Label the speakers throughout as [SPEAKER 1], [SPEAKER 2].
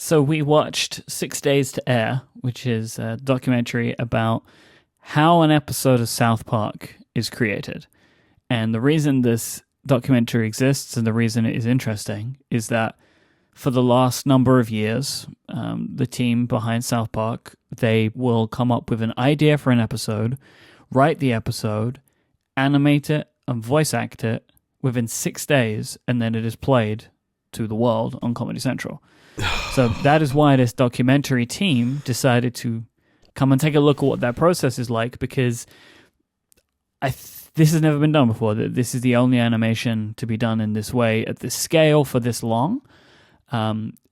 [SPEAKER 1] So we watched 6 Days to Air, which is a documentary about how an episode of South Park is created. And the reason this documentary exists and the reason it is interesting is that for the last number of years, the team behind South Park, they will come up with an idea for an episode, write the episode, animate it, and voice act it within 6 days, and then it is played to the world on Comedy Central. So that is why this documentary team decided to come and take a look at what that process is like, because this has never been done before. This is the only animation to be done in this way at this scale for this long.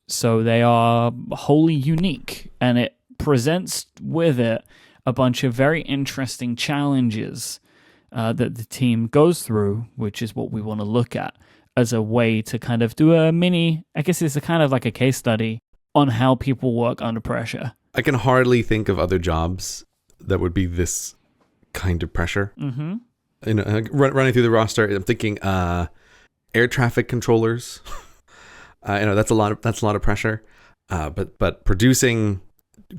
[SPEAKER 1] So they are wholly unique, and it presents with it a bunch of very interesting challenges that the team goes through, which is what we want to look at as a way to kind of do a mini, I guess it's a kind of like a case study on how people work under pressure.
[SPEAKER 2] I can hardly think of other jobs that would be this kind of pressure.
[SPEAKER 1] Mm-hmm.
[SPEAKER 2] You know, running through the roster, I'm thinking air traffic controllers. That's a lot of pressure. But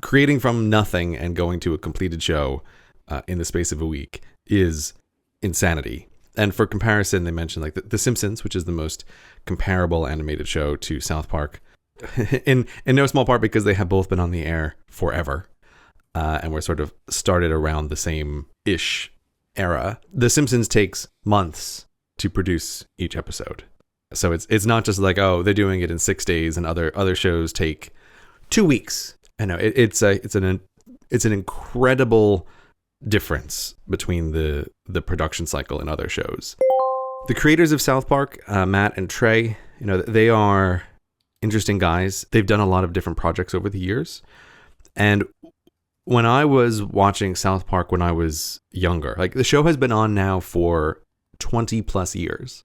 [SPEAKER 2] creating from nothing and going to a completed show in the space of a week is insanity. And for comparison, they mentioned like the Simpsons, which is the most comparable animated show to South Park, in no small part because they have both been on the air forever, and were sort of started around the same-ish era. The Simpsons takes months to produce each episode. So it's not just like, oh, they're doing it in 6 days, and other shows take 2 weeks. I know it's an incredible difference between the production cycle and other shows. The creators of South Park, Matt and Trey, they are interesting guys. They've done a lot of different projects over the years. And when I was watching South Park when I was younger, like the show has been on now for 20 plus years.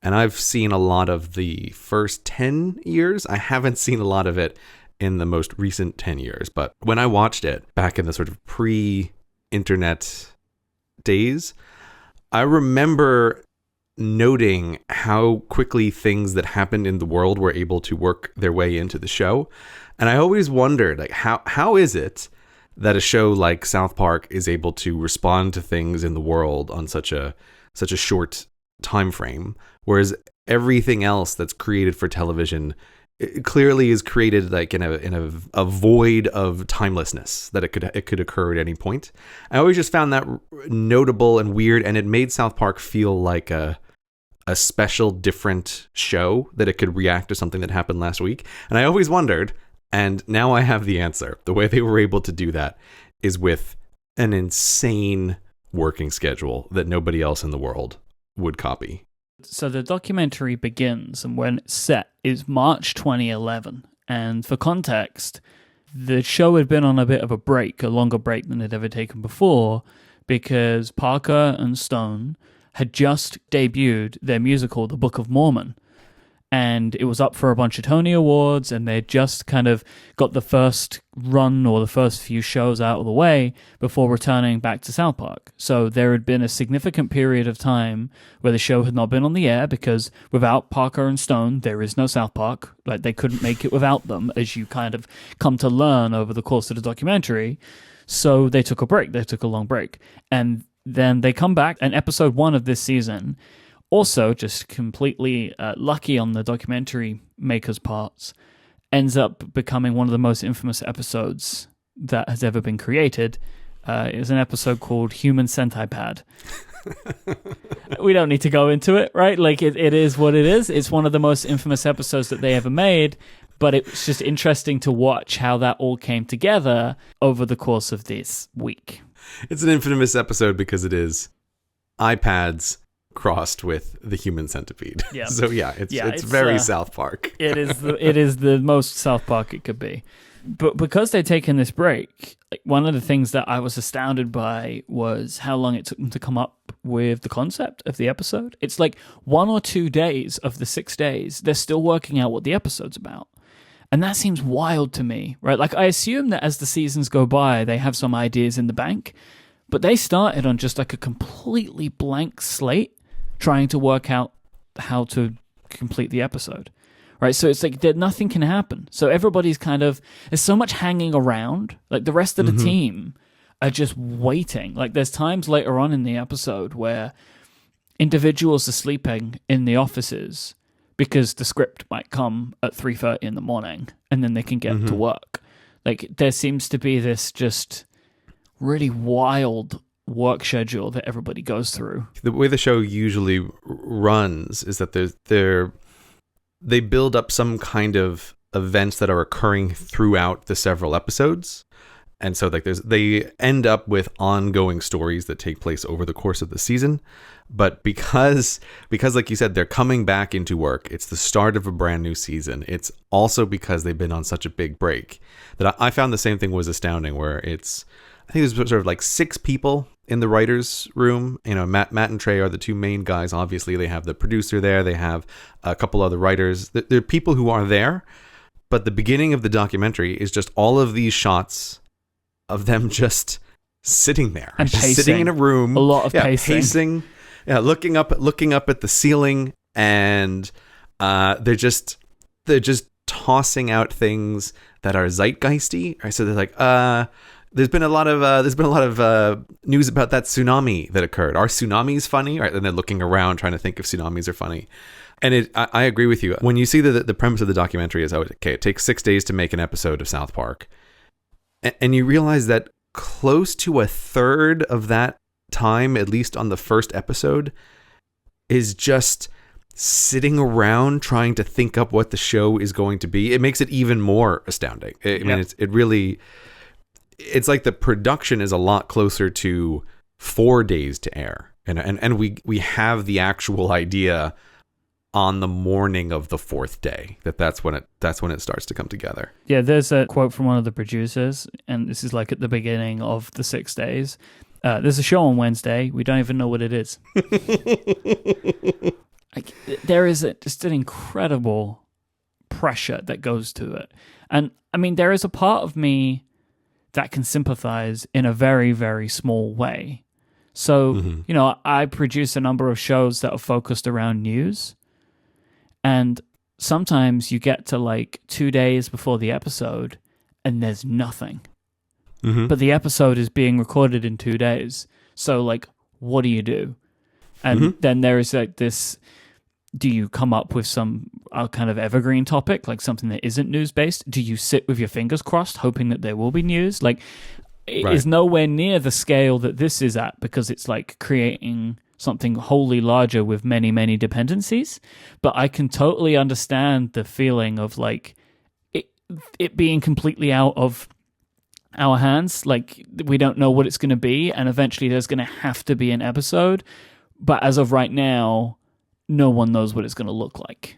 [SPEAKER 2] And I've seen a lot of the first 10 years. I haven't seen a lot of it in the most recent 10 years. But when I watched it back in the sort of pre-internet days, I remember noting how quickly things that happened in the world were able to work their way into the show. And I always wondered, like, how is it that a show like South Park is able to respond to things in the world on such a short time frame, whereas everything else that's created for television, it clearly is created like in a void of timelessness that it could occur at any point. I always just found that notable and weird, and it made South Park feel like a special, different show that it could react to something that happened last week. And I always wondered, and now I have the answer. The way they were able to do that is with an insane working schedule that nobody else in the world would copy.
[SPEAKER 1] So the documentary begins, and when it's set is March 2011. And for context, the show had been on a bit of a break, a longer break than it had ever taken before, because Parker and Stone had just debuted their musical, The Book of Mormon. And it was up for a bunch of Tony Awards, and they just kind of got the first run or the first few shows out of the way before returning back to South Park. So there had been a significant period of time where the show had not been on the air, because without Parker and Stone, there is no South Park. Like, they couldn't make it without them, as you kind of come to learn over the course of the documentary. So they took a break. They took a long break. And then they come back, and episode 1 of this season, also just completely lucky on the documentary maker's parts, ends up becoming one of the most infamous episodes that has ever been created. It was an episode called Human Centipad. We don't need to go into it, right? Like, it is what it is. It's one of the most infamous episodes that they ever made, but it's just interesting to watch how that all came together over the course of this week.
[SPEAKER 2] It's an infamous episode because it is iPads crossed with the human centipede.
[SPEAKER 1] Yeah.
[SPEAKER 2] So it's very South Park.
[SPEAKER 1] It is the most South Park it could be. But because they'd taken this break, like, one of the things that I was astounded by was how long it took them to come up with the concept of the episode. It's like 1 or 2 days of the 6 days, they're still working out what the episode's about. And that seems wild to me, right? Like, I assume that as the seasons go by, they have some ideas in the bank, but they started on just like a completely blank slate, trying to work out how to complete the episode, right? So it's like that nothing can happen. So everybody's kind of, there's so much hanging around. Like the rest of the team are just waiting. Like there's times later on in the episode where individuals are sleeping in the offices because the script might come at 3:30 in the morning and then they can get to work. Like there seems to be this just really wild work schedule that everybody goes through.
[SPEAKER 2] The way the show usually runs is that they build up some kind of events that are occurring throughout the several episodes. And so like they end up with ongoing stories that take place over the course of the season. But because like you said, they're coming back into work, it's the start of a brand new season. It's also because they've been on such a big break that I found the same thing was astounding, where I think there's sort of like 6 people in the writer's room. You know, Matt and Trey are the 2 main guys. Obviously, they have the producer there. They have a couple other writers. There are people who are there. But the beginning of the documentary is just all of these shots of them just sitting there.
[SPEAKER 1] And
[SPEAKER 2] just
[SPEAKER 1] pacing.
[SPEAKER 2] sitting in a room.
[SPEAKER 1] A lot of pacing.
[SPEAKER 2] Yeah, looking up at the ceiling. And they're just tossing out things that are zeitgeisty. Right? So they're like, There's been a lot of news about that tsunami that occurred. Are tsunamis funny? Right, and they're looking around trying to think if tsunamis are funny. And I agree with you. When you see the premise of the documentary is, okay, it takes 6 days to make an episode of South Park, and you realize that close to a third of that time, at least on the first episode, is just sitting around trying to think up what the show is going to be. It makes it even more astounding. I mean, it really. It's like the production is a lot closer to 4 days to air, and we have the actual idea on the morning of the 4th day that's when it starts to come together.
[SPEAKER 1] Yeah, there's a quote from one of the producers, and this is like at the beginning of the 6 days. There's a show on Wednesday. We don't even know what it is. Like, there is just an incredible pressure that goes to it, and I mean, there is a part of me that can sympathize in a very, very small way. So, you know, I produce a number of shows that are focused around news. And sometimes you get to like 2 days before the episode and there's nothing. But the episode is being recorded in 2 days. So like, what do? And then there is like this, do you come up with some kind of evergreen topic, like something that isn't news-based? Do you sit with your fingers crossed, hoping that there will be news? Like, it is nowhere near the scale that this is at, because it's like creating something wholly larger with many, many dependencies. But I can totally understand the feeling of like it being completely out of our hands. Like, we don't know what it's going to be, and eventually there's going to have to be an episode. But as of right now, no one knows what it's going to look like.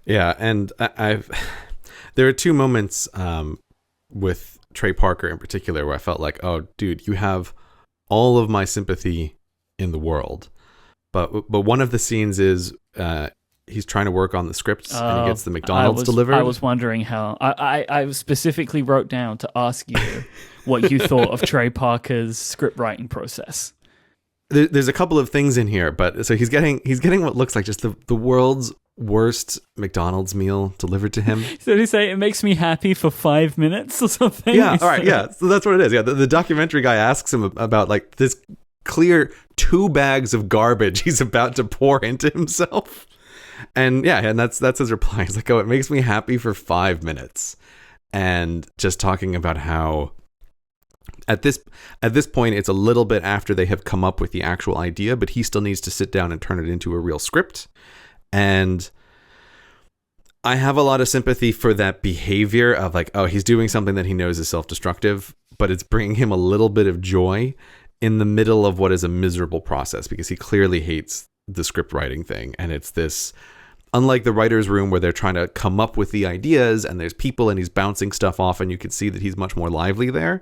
[SPEAKER 2] Yeah, and there are 2 moments with Trey Parker in particular where I felt like, oh, dude, you have all of my sympathy in the world. But one of the scenes is he's trying to work on the scripts and he gets the McDonald's delivered.
[SPEAKER 1] I was wondering how. I specifically wrote down to ask you what you thought of Trey Parker's script writing process.
[SPEAKER 2] There's a couple of things in here, but so he's getting what looks like just the world's worst McDonald's meal delivered to him.
[SPEAKER 1] So did he say it makes me happy for 5 minutes or something?
[SPEAKER 2] Yeah, all right, yeah. So that's what it is. Yeah, the documentary guy asks him about like this clear 2 bags of garbage he's about to pour into himself. And yeah, and that's his reply. He's like, oh, it makes me happy for 5 minutes. And just talking about how At this point, it's a little bit after they have come up with the actual idea, but he still needs to sit down and turn it into a real script. And I have a lot of sympathy for that behavior of like, oh, he's doing something that he knows is self-destructive, but it's bringing him a little bit of joy in the middle of what is a miserable process, because he clearly hates the script writing thing. And it's this, unlike the writer's room where they're trying to come up with the ideas and there's people and he's bouncing stuff off and you can see that he's much more lively there.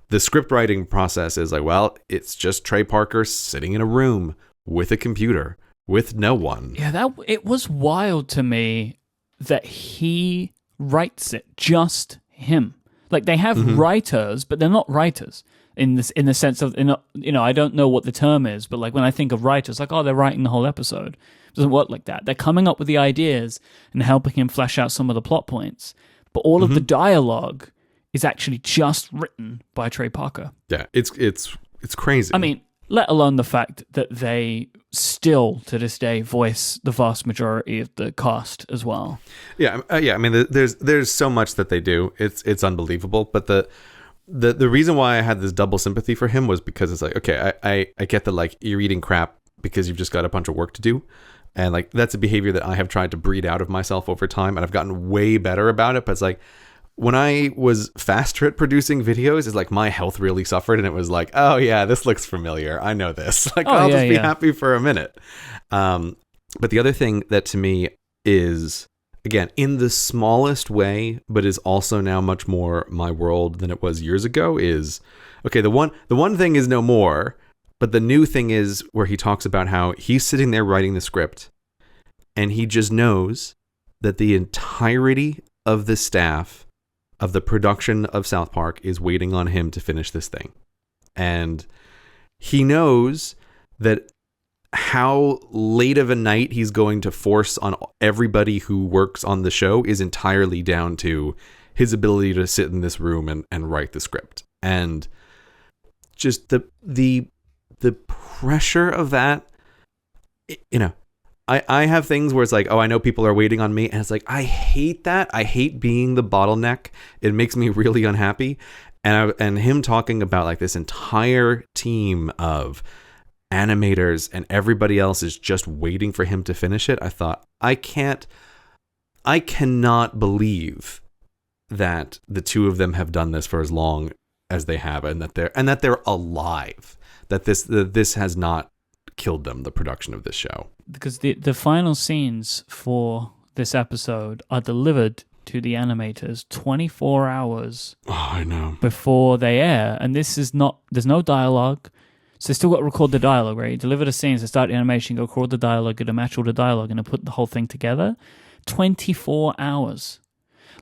[SPEAKER 2] The script writing process is like, well, it's just Trey Parker sitting in a room with a computer with no one.
[SPEAKER 1] Yeah, it was wild to me that he writes it, just him. Like, they have writers, but they're not writers in the sense of, I don't know what the term is, but like when I think of writers, like, oh, they're writing the whole episode. doesn't work like that. They're coming up with the ideas and helping him flesh out some of the plot points, but all of the dialogue is actually just written by Trey Parker.
[SPEAKER 2] Yeah, it's crazy.
[SPEAKER 1] I mean, let alone the fact that they still to this day voice the vast majority of the cast as well.
[SPEAKER 2] Yeah. I mean, there's so much that they do. It's unbelievable. But the reason why I had this double sympathy for him was because it's like, okay, I get that, like, you're eating crap because you've just got a bunch of work to do, and like that's a behavior that I have tried to breed out of myself over time, and I've gotten way better about it. But it's like, when I was faster at producing videos, it's like my health really suffered, and it was like, oh yeah, this looks familiar. I know this. Like, I'll just be happy for a minute. But the other thing that to me is, again, in the smallest way, but is also now much more my world than it was years ago, is, okay, the one thing is no more, but the new thing is where he talks about how he's sitting there writing the script, and he just knows that the entirety of the staff of the production of South Park is waiting on him to finish this thing. And he knows that how late of a night he's going to force on everybody who works on the show is entirely down to his ability to sit in this room and write the script. And just the pressure of that, you know, I have things where it's like, oh, I know people are waiting on me. And it's like, I hate that. I hate being the bottleneck. It makes me really unhappy. And him talking about like this entire team of animators and everybody else is just waiting for him to finish it. I thought, I cannot believe that the two of them have done this for as long as they have, and that they're alive, that this has not killed them, the production of this show.
[SPEAKER 1] Because the final scenes for this episode are delivered to the animators 24 hours before they air. And there's no dialogue. So they still got to record the dialogue, right? Deliver the scenes, they start the animation, go record the dialogue, get to match all the dialogue, and then put the whole thing together. 24 hours.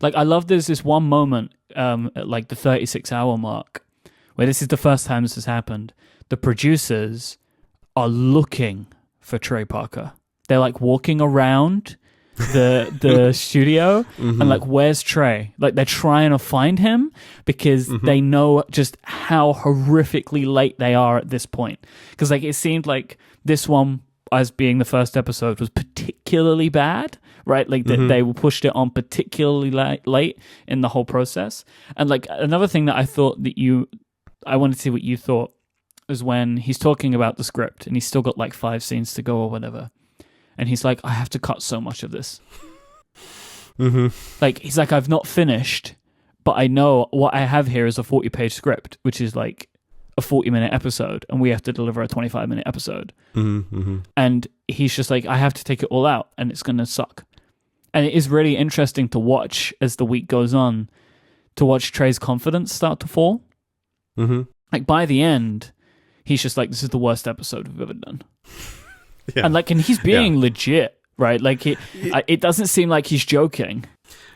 [SPEAKER 1] Like, I love there's this one moment at like the 36-hour mark where this is the first time this has happened. The producers are looking for Trey Parker. They're like walking around the studio and like, where's Trey? Like, they're trying to find him because they know just how horrifically late they are at this point. Because like, it seemed like this one, as being the first episode, was particularly bad, right? Like they pushed it on particularly late in the whole process. And like, another thing that I thought I wanted to see what you thought, is when he's talking about the script and he's still got like 5 scenes to go or whatever. And he's like, I have to cut so much of this. Like, he's like, I've not finished, but I know what I have here is a 40-page script, which is like a 40-minute episode, and we have to deliver a 25-minute episode. And he's just like, I have to take it all out, and it's going to suck. And it is really interesting to watch as the week goes on, to watch Trey's confidence start to fall. Like, by the end, he's just like, this is the worst episode we've ever done. Yeah. And he's being legit, right? Like, it doesn't seem like he's joking.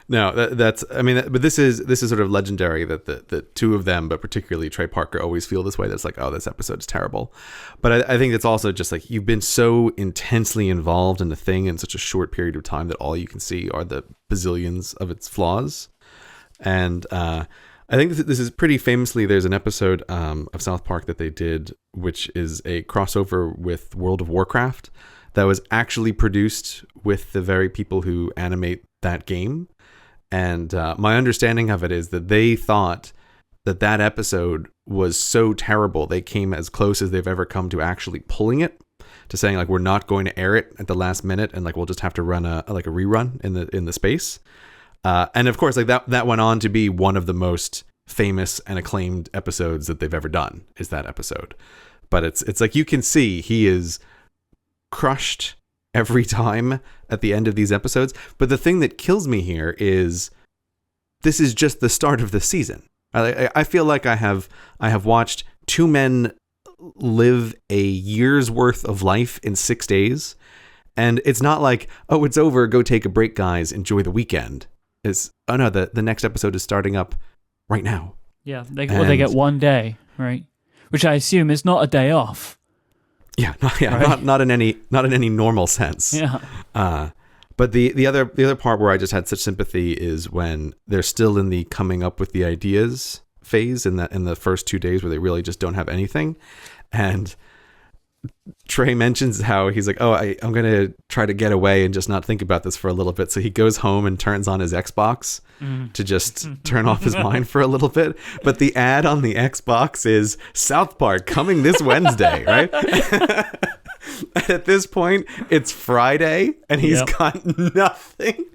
[SPEAKER 2] No, but this is sort of legendary that the two of them, but particularly Trey Parker, always feel this way. That's like, oh, this episode's terrible. But I think it's also just like, you've been so intensely involved in the thing in such a short period of time that all you can see are the bazillions of its flaws. And I think this is pretty famously, there's an episode of South Park that they did, which is a crossover with World of Warcraft that was actually produced with the very people who animate that game. And my understanding of it is that they thought that episode was so terrible, they came as close as they've ever come to actually pulling it, to saying like, we're not going to air it at the last minute, and like, we'll just have to run a rerun in the space. And of course, like that went on to be one of the most famous and acclaimed episodes that they've ever done, is that episode. But it's like, you can see he is crushed every time at the end of these episodes. But the thing that kills me here is, this is just the start of the season. I feel like I have watched two men live a year's worth of life in 6 days. And it's not like, oh, it's over, go take a break, guys, enjoy the weekend. It's, oh no, the next episode is starting up right now.
[SPEAKER 1] Yeah, they get one day, right? Which I assume is not a day off. Right?
[SPEAKER 2] not in any normal sense.
[SPEAKER 1] Yeah.
[SPEAKER 2] But the other part where I just had such sympathy is when they're still in the coming up with the ideas phase in the first 2 days where they really just don't have anything. And Trey mentions how he's like, I'm going to try to get away and just not think about this for a little bit. So he goes home and turns on his Xbox to just turn off his mind for a little bit. But the ad on the Xbox is South Park coming this Wednesday, right? At this point, it's Friday and he's got nothing.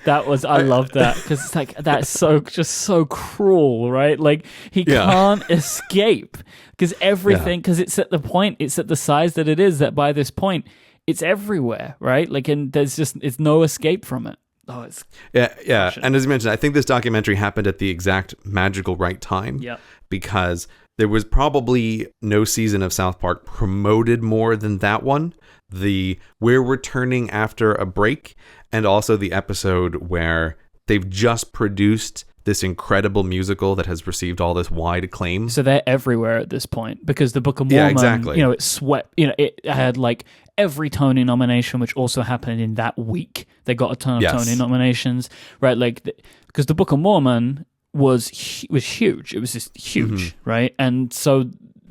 [SPEAKER 1] I love that because it's like that's so cruel, right? Like he can't escape because everything, because it's at the size that it is that by this point it's everywhere, right? Like, and it's no escape from it. Oh, it's
[SPEAKER 2] And as you mentioned, I think this documentary happened at the exact magical right time.
[SPEAKER 1] Yeah,
[SPEAKER 2] because there was probably no season of South Park promoted more than that one. We're returning after a break, and also the episode where they've just produced this incredible musical that has received all this wide acclaim.
[SPEAKER 1] So they're everywhere at this point because the Book of Mormon,
[SPEAKER 2] exactly.
[SPEAKER 1] it swept, it had like every Tony nomination, which also happened in that week. They got a ton of Tony nominations, right? Like, because the Book of Mormon was huge. It was just huge, right? And so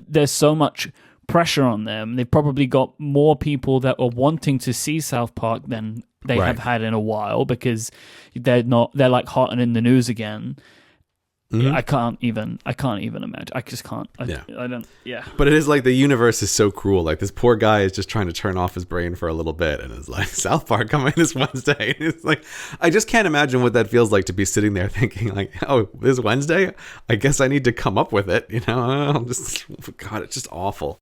[SPEAKER 1] there's so much pressure on them. They've probably got more people that are wanting to see South Park than they have had in a while because they're like hot and in the news again. I can't even imagine. I just can't. I don't. Yeah.
[SPEAKER 2] But it is like the universe is so cruel. Like this poor guy is just trying to turn off his brain for a little bit, and it's like South Park coming this Wednesday. And it's like I just can't imagine what that feels like to be sitting there thinking like, oh, this Wednesday, I guess I need to come up with it. I'm just God, it's just awful.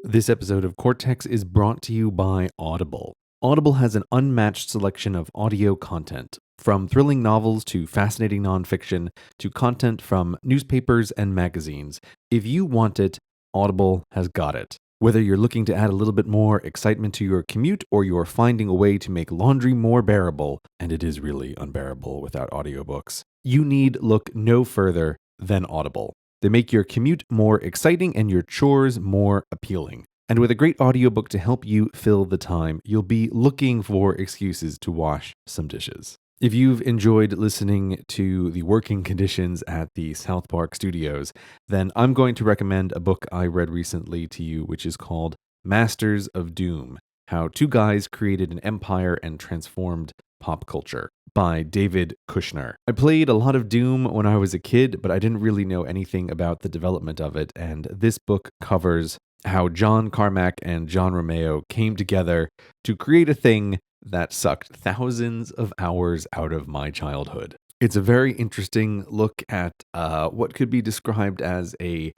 [SPEAKER 2] This episode of Cortex is brought to you by Audible. Audible has an unmatched selection of audio content, from thrilling novels to fascinating nonfiction to content from newspapers and magazines. If you want it, Audible has got it. Whether you're looking to add a little bit more excitement to your commute or you're finding a way to make laundry more bearable, and it is really unbearable without audiobooks, you need look no further than Audible. They make your commute more exciting and your chores more appealing. And with a great audiobook to help you fill the time, you'll be looking for excuses to wash some dishes. If you've enjoyed listening to the working conditions at the South Park studios, then I'm going to recommend a book I read recently to you, which is called Masters of Doom: How Two Guys Created an Empire and Transformed Pop Culture by David Kushner. I played a lot of Doom when I was a kid, but I didn't really know anything about the development of it, and this book covers how John Carmack and John Romeo came together to create a thing that sucked thousands of hours out of my childhood. It's a very interesting look at what could be described as a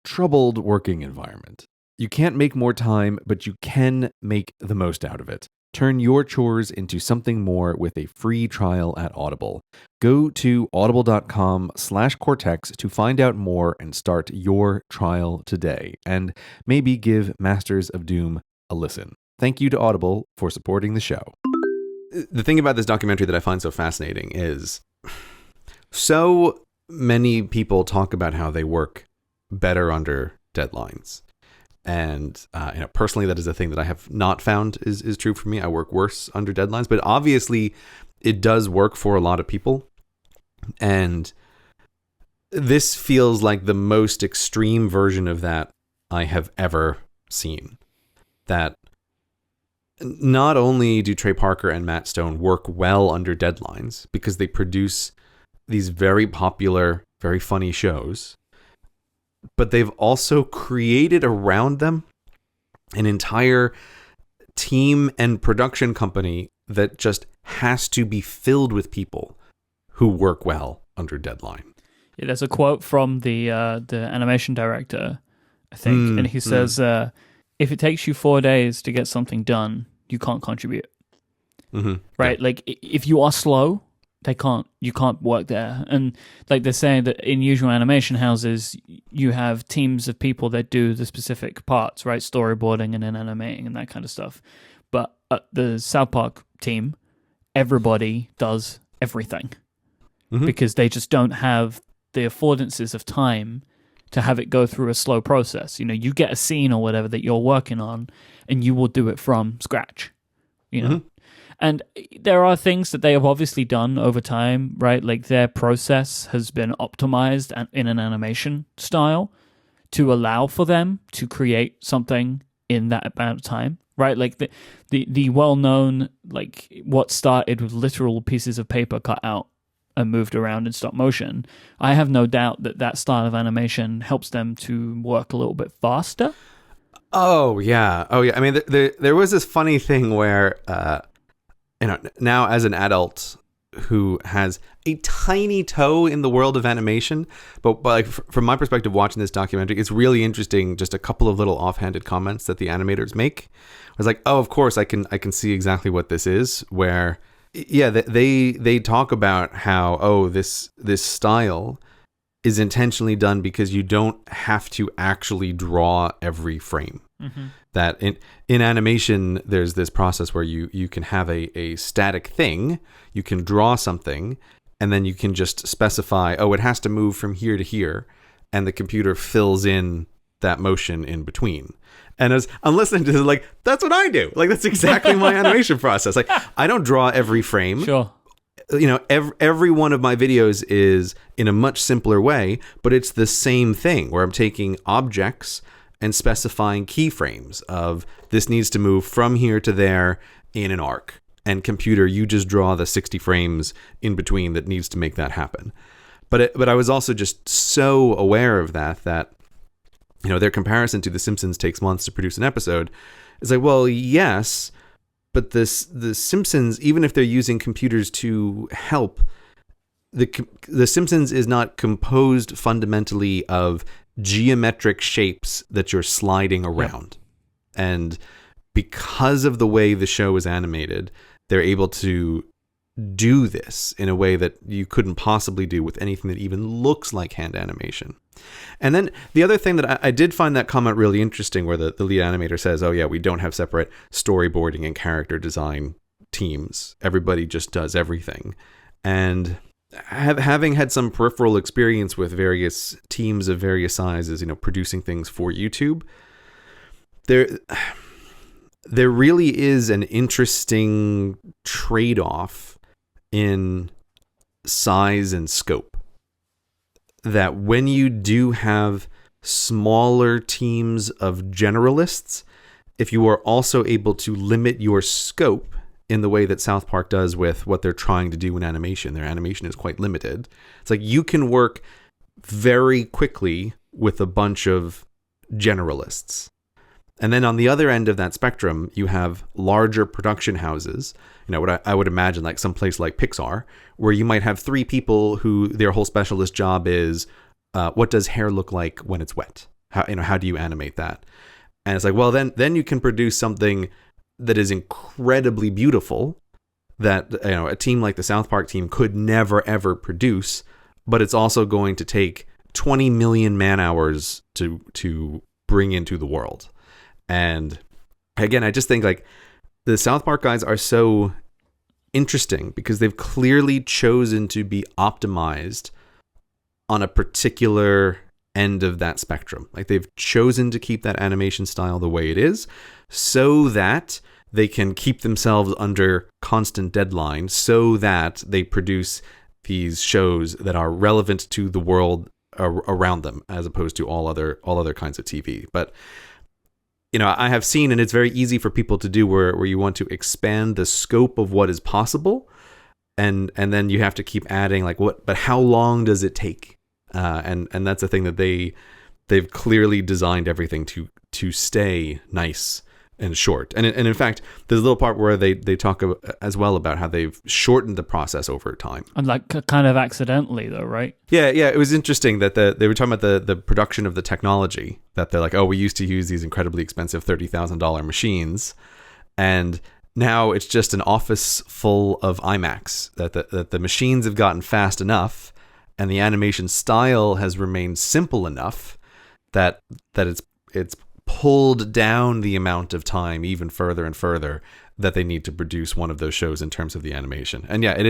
[SPEAKER 2] troubled working environment. You can't make more time, but you can make the most out of it. Turn your chores into something more with a free trial at Audible. Go to audible.com/cortex to find out more and start your trial today. And maybe give Masters of Doom a listen. Thank you to Audible for supporting the show. The thing about this documentary that I find so fascinating is so many people talk about how they work better under deadlines. And personally, that is a thing that I have not found is true for me. I work worse under deadlines, but obviously it does work for a lot of people. And this feels like the most extreme version of that I have ever seen. That not only do Trey Parker and Matt Stone work well under deadlines because they produce these very popular, very funny shows, but they've also created around them an entire team and production company that just has to be filled with people who work well under deadline.
[SPEAKER 1] Yeah, there's a quote from the animation director, I think, and he says, if it takes you 4 days to get something done, you can't contribute. Right? Yeah. Like, if you are slow, you can't work there. And like they're saying that in usual animation houses, you have teams of people that do the specific parts, right? Storyboarding and then animating and that kind of stuff. But at the South Park team, everybody does everything because they just don't have the affordances of time to have it go through a slow process. You get a scene or whatever that you're working on, and you will do it from scratch. And there are things that they have obviously done over time, right? Like their process has been optimized in an animation style to allow for them to create something in that amount of time, right? Like the well-known, like what started with literal pieces of paper cut out and moved around in stop motion. I have no doubt that style of animation helps them to work a little bit faster.
[SPEAKER 2] Oh yeah. I mean, there was this funny thing where, now as an adult who has a tiny toe in the world of animation, but like from my perspective, watching this documentary, it's really interesting. Just a couple of little offhanded comments that the animators make. I was like, oh, of course, I can see exactly what this is. Where, yeah, they talk about how this style is intentionally done because you don't have to actually draw every frame. Mm-hmm. That in animation, there's this process where you can have a static thing, you can draw something, and then you can just specify, it has to move from here to here, and the computer fills in that motion in between. And as I'm listening to this, like, that's what I do. Like, that's exactly my animation process. Like, I don't draw every frame.
[SPEAKER 1] Sure.
[SPEAKER 2] Every one of my videos is in a much simpler way, but it's the same thing where I'm taking objects and specifying keyframes of this needs to move from here to there in an arc. And computer, you just draw the 60 frames in between that needs to make that happen. But I was also just so aware of that their comparison to The Simpsons takes months to produce an episode. It's like, well, yes, but the Simpsons, even if they're using computers to help, the Simpsons is not composed fundamentally of geometric shapes that you're sliding around. Yep. And because of the way the show is animated, they're able to do this in a way that you couldn't possibly do with anything that even looks like hand animation. And then the other thing that I did find that comment really interesting, where the lead animator says, oh yeah, we don't have separate storyboarding and character design teams. Everybody just does everything. And having had some peripheral experience with various teams of various sizes, producing things for YouTube, there really is an interesting trade-off in size and scope. That when you do have smaller teams of generalists, if you are also able to limit your scope in the way that South Park does with what they're trying to do in animation, their animation is quite limited. It's like you can work very quickly with a bunch of generalists. And then on the other end of that spectrum, you have larger production houses, what I would imagine like some place like Pixar, where you might have 3 people who their whole specialist job is, what does hair look like when it's wet? How do you animate that? And it's like, well, then you can produce something that is incredibly beautiful that a team like the South Park team could never ever produce, but it's also going to take 20 million man hours to bring into the world. And again, I just think like the South Park guys are so interesting because they've clearly chosen to be optimized on a particular end of that spectrum. Like they've chosen to keep that animation style the way it is so that they can keep themselves under constant deadline, so that they produce these shows that are relevant to the world around them, as opposed to all other kinds of TV. But I have seen, and it's very easy for people to do, where you want to expand the scope of what is possible, and then you have to keep adding like but how long does it take? And that's the thing that they've clearly designed everything to stay nice and short. And in fact, there's a little part where they talk as well about how they've shortened the process over time. And
[SPEAKER 1] like kind of accidentally though, right?
[SPEAKER 2] Yeah. It was interesting that they were talking about the production of the technology, that they're like, oh, we used to use these incredibly expensive $30,000 machines, and now it's just an office full of iMacs, that the machines have gotten fast enough and the animation style has remained simple enough that it's pulled down the amount of time even further and further that they need to produce one of those shows in terms of the animation. And yeah, it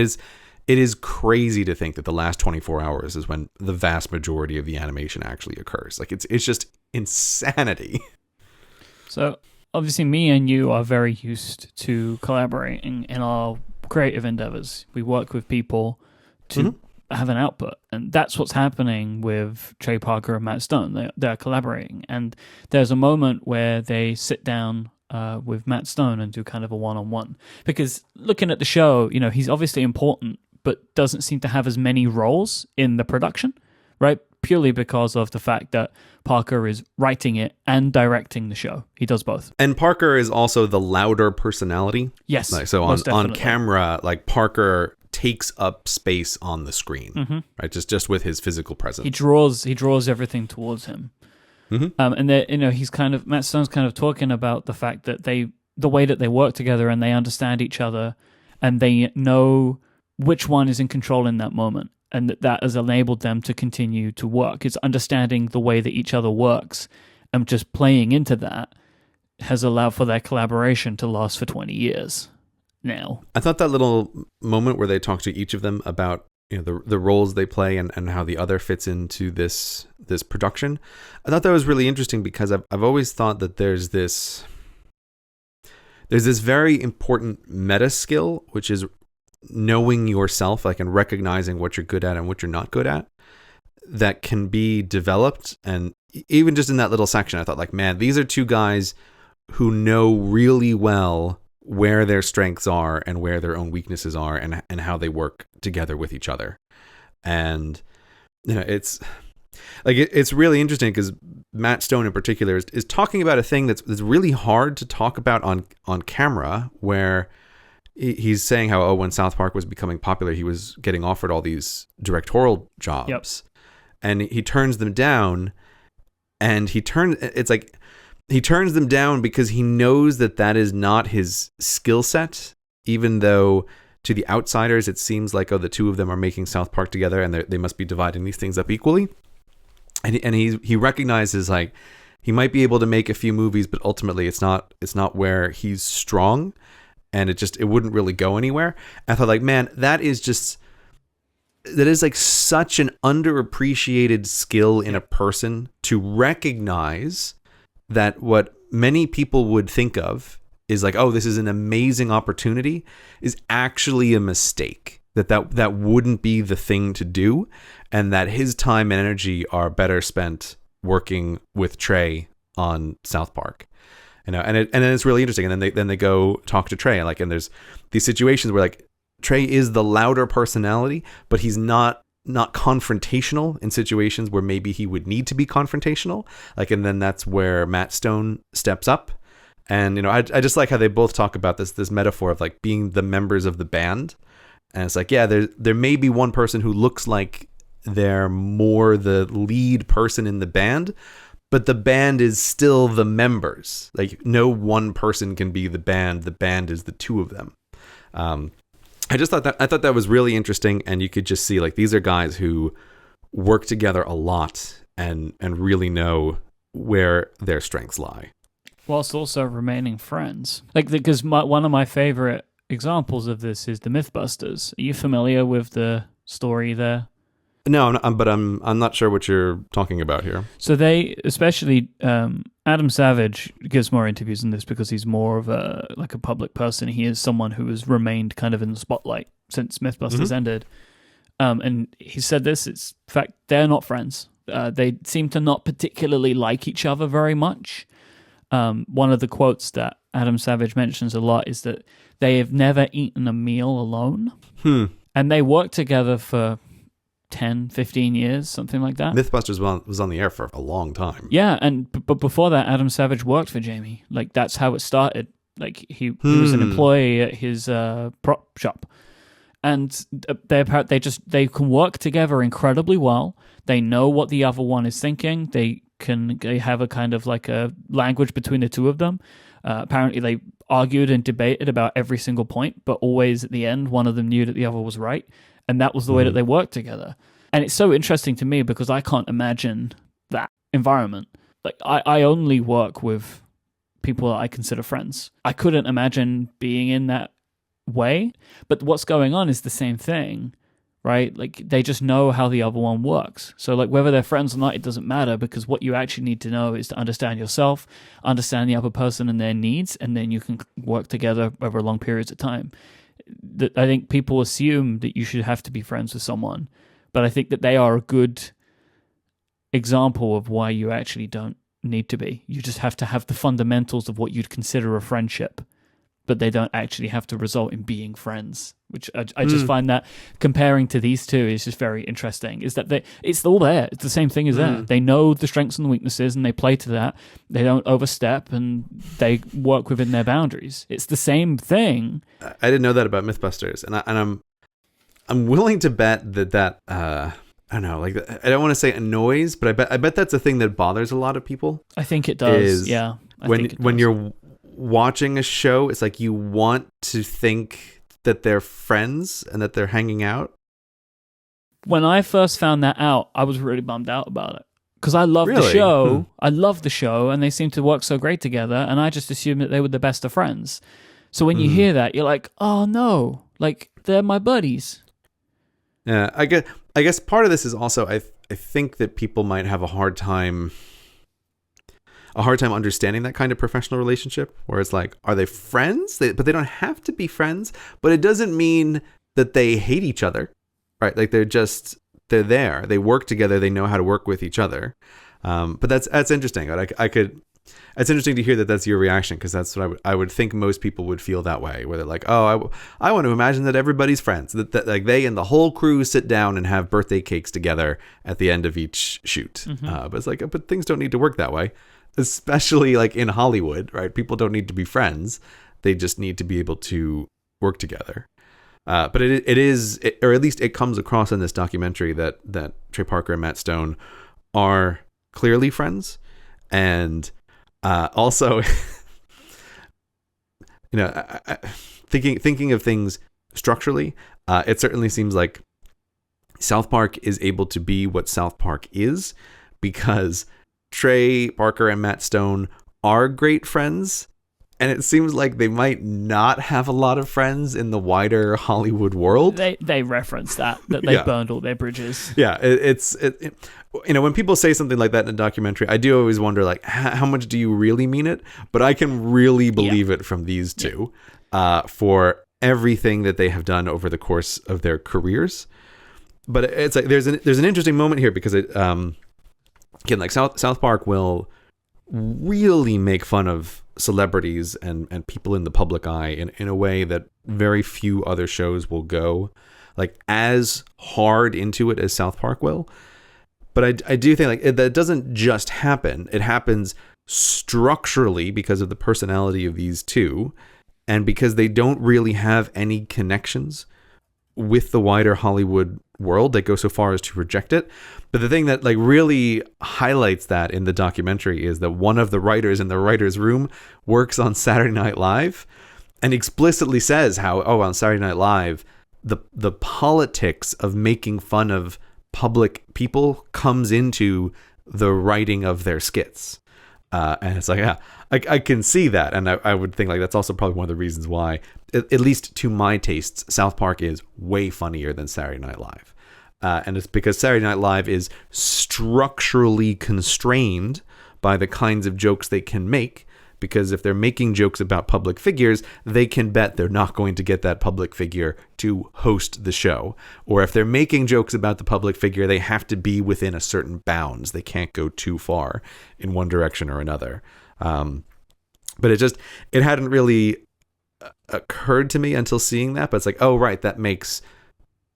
[SPEAKER 2] it is crazy to think that the last 24 hours is when the vast majority of the animation actually occurs. Like it's just insanity.
[SPEAKER 1] So obviously me and you are very used to collaborating in our creative endeavors. We work with people to have an output, and that's what's happening with Trey Parker and Matt Stone. They're collaborating, and there's a moment where they sit down with Matt Stone and do kind of a one-on-one, because looking at the show, he's obviously important but doesn't seem to have as many roles in the production, right? Purely because of the fact that Parker is writing it and directing the show. He does both.
[SPEAKER 2] And Parker is also the louder personality.
[SPEAKER 1] Yes.
[SPEAKER 2] Like, so on camera, like Parker takes up space on the screen, right? Just with his physical presence.
[SPEAKER 1] He draws everything towards him. And he's Matt Stone's kind of talking about the fact that the way that they work together and they understand each other and they know which one is in control in that moment, and that has enabled them to continue to work. It's understanding the way that each other works and just playing into that has allowed for their collaboration to last for 20 years now.
[SPEAKER 2] I thought that little moment where they talk to each of them about the roles they play and how the other fits into this production, I thought that was really interesting, because I've always thought that there's this very important meta skill, which is knowing yourself, like, and recognizing what you're good at and what you're not good at, that can be developed. And even just in that little section, I thought, like, man, these are two guys who know really well where their strengths are and where their own weaknesses are, and how they work together with each other. And it's like it's really interesting, because Matt Stone in particular is talking about a thing that's really hard to talk about on camera, where he's saying how, when South Park was becoming popular, he was getting offered all these directorial jobs.
[SPEAKER 1] Yep.
[SPEAKER 2] And he turns them down, and he turns them down because he knows that is not his skill set, even though to the outsiders it seems like, the two of them are making South Park together and they must be dividing these things up equally. And he recognizes, like, he might be able to make a few movies, but ultimately it's not where he's strong. And it wouldn't really go anywhere. I thought, like, man, that is like such an underappreciated skill in a person, to recognize that what many people would think of is like, oh, this is an amazing opportunity, is actually a mistake. That wouldn't be the thing to do, and that his time and energy are better spent working with Trey on South Park. And then it's really interesting. And then they go talk to Trey, and there's these situations where, like, Trey is the louder personality, but he's not confrontational in situations where maybe he would need to be confrontational. Like, and then that's where Matt Stone steps up. And I just like how they both talk about this metaphor of, like, being the members of the band. And it's like, yeah, there may be one person who looks like they're more the lead person in the band, but the band is still the members. Like, no one person can be the band. The band is the two of them. I thought that was really interesting, and you could just see, like, these are guys who work together a lot and really know where their strengths lie,
[SPEAKER 1] whilst also remaining friends. Like, because one of my favorite examples of this is the Mythbusters. Are you familiar with the story there?
[SPEAKER 2] No, but I'm not sure what you're talking about here.
[SPEAKER 1] So they, especially Adam Savage, gives more interviews in this because he's more of a public person. He is someone who has remained kind of in the spotlight since Mythbusters ended. And he said this: it's in fact they're not friends. They seem to not particularly like each other very much. One of the quotes that Adam Savage mentions a lot is that they have never eaten a meal alone, and they work together for 10, 15 years, something like that.
[SPEAKER 2] Mythbusters was on the air for a long time.
[SPEAKER 1] Yeah, but before that, Adam Savage worked for Jamie. Like, that's how it started. Like, he was an employee at his prop shop. And they can work together incredibly well. They know what the other one is thinking. They have a kind of like a language between the two of them. Apparently, they argued and debated about every single point, but always at the end, one of them knew that the other was right. And that was the way that they worked together. And it's so interesting to me because I can't imagine that environment. Like, I only work with people that I consider friends. I couldn't imagine being in that way. But what's going on is the same thing, right? Like, they just know how the other one works. So, like, whether they're friends or not, it doesn't matter, because what you actually need to know is to understand yourself, understand the other person and their needs, and then you can work together over long periods of time. I think people assume that you should have to be friends with someone, but I think that they are a good example of why you actually don't need to be. You just have to have the fundamentals of what you'd consider a friendship, but they don't actually have to result in being friends, which I just find that comparing to these two is just very interesting, is that it's all there. It's the same thing as there. They know the strengths and the weaknesses and they play to that. They don't overstep and they work within their boundaries. It's the same thing.
[SPEAKER 2] I didn't know that about Mythbusters, and I'm willing to bet that I don't know, like, I don't want to say annoys, but I bet that's a thing that bothers a lot of people.
[SPEAKER 1] I think it does. Yeah.
[SPEAKER 2] When you're watching a show, it's like you want to think that they're friends and that they're hanging out.
[SPEAKER 1] When I first found that out, I was really bummed out about it, because I love the show. I love the show, and they seem to work so great together, and I just assumed that they were the best of friends. So when you hear that, you're like, oh no, like, they're my buddies.
[SPEAKER 2] Yeah, I guess part of this is also I think that people might have a hard time understanding that kind of professional relationship, where it's like, are they friends? But they don't have to be friends, but it doesn't mean that they hate each other, right? Like, they're there, they work together, they know how to work with each other. But that's interesting. It's interesting to hear that that's your reaction, because that's what I would think most people would feel that way, where they're like, oh, I want to imagine that everybody's friends, that like they and the whole crew sit down and have birthday cakes together at the end of each shoot. But it's like, but things don't need to work that way, especially like in Hollywood, right? People don't need to be friends. They just need to be able to work together. But it is, or at least it comes across in this documentary that Trey Parker and Matt Stone are clearly friends. And also, thinking of things structurally, it certainly seems like South Park is able to be what South Park is because Trey Parker and Matt Stone are great friends, and it seems like they might not have a lot of friends in the wider Hollywood world.
[SPEAKER 1] They reference that they burned all their bridges.
[SPEAKER 2] Yeah, it's when people say something like that in a documentary, I do always wonder, like, how much do you really mean it? But I can really believe it from these two for everything that they have done over the course of their careers. But it's like there's an interesting moment here, because it again, like South Park will really make fun of celebrities and people in the public eye in a way that very few other shows will go like as hard into it as South Park will. But I do think like that doesn't just happen. It happens structurally because of the personality of these two, and because they don't really have any connections with the wider Hollywood world. They go so far as to reject it. But the thing that like really highlights that in the documentary is that one of the writers in the writer's room works on Saturday Night Live and explicitly says how, on Saturday Night Live, the politics of making fun of public people comes into the writing of their skits. And it's like, yeah, I can see that. And I would think like that's also probably one of the reasons why, at least to my tastes, South Park is way funnier than Saturday Night Live. And it's because Saturday Night Live is structurally constrained by the kinds of jokes they can make. Because if they're making jokes about public figures, they can bet they're not going to get that public figure to host the show. Or if they're making jokes about the public figure, they have to be within a certain bounds. They can't go too far in one direction or another. But it hadn't really occurred to me until seeing that. But it's like, oh, right, that makes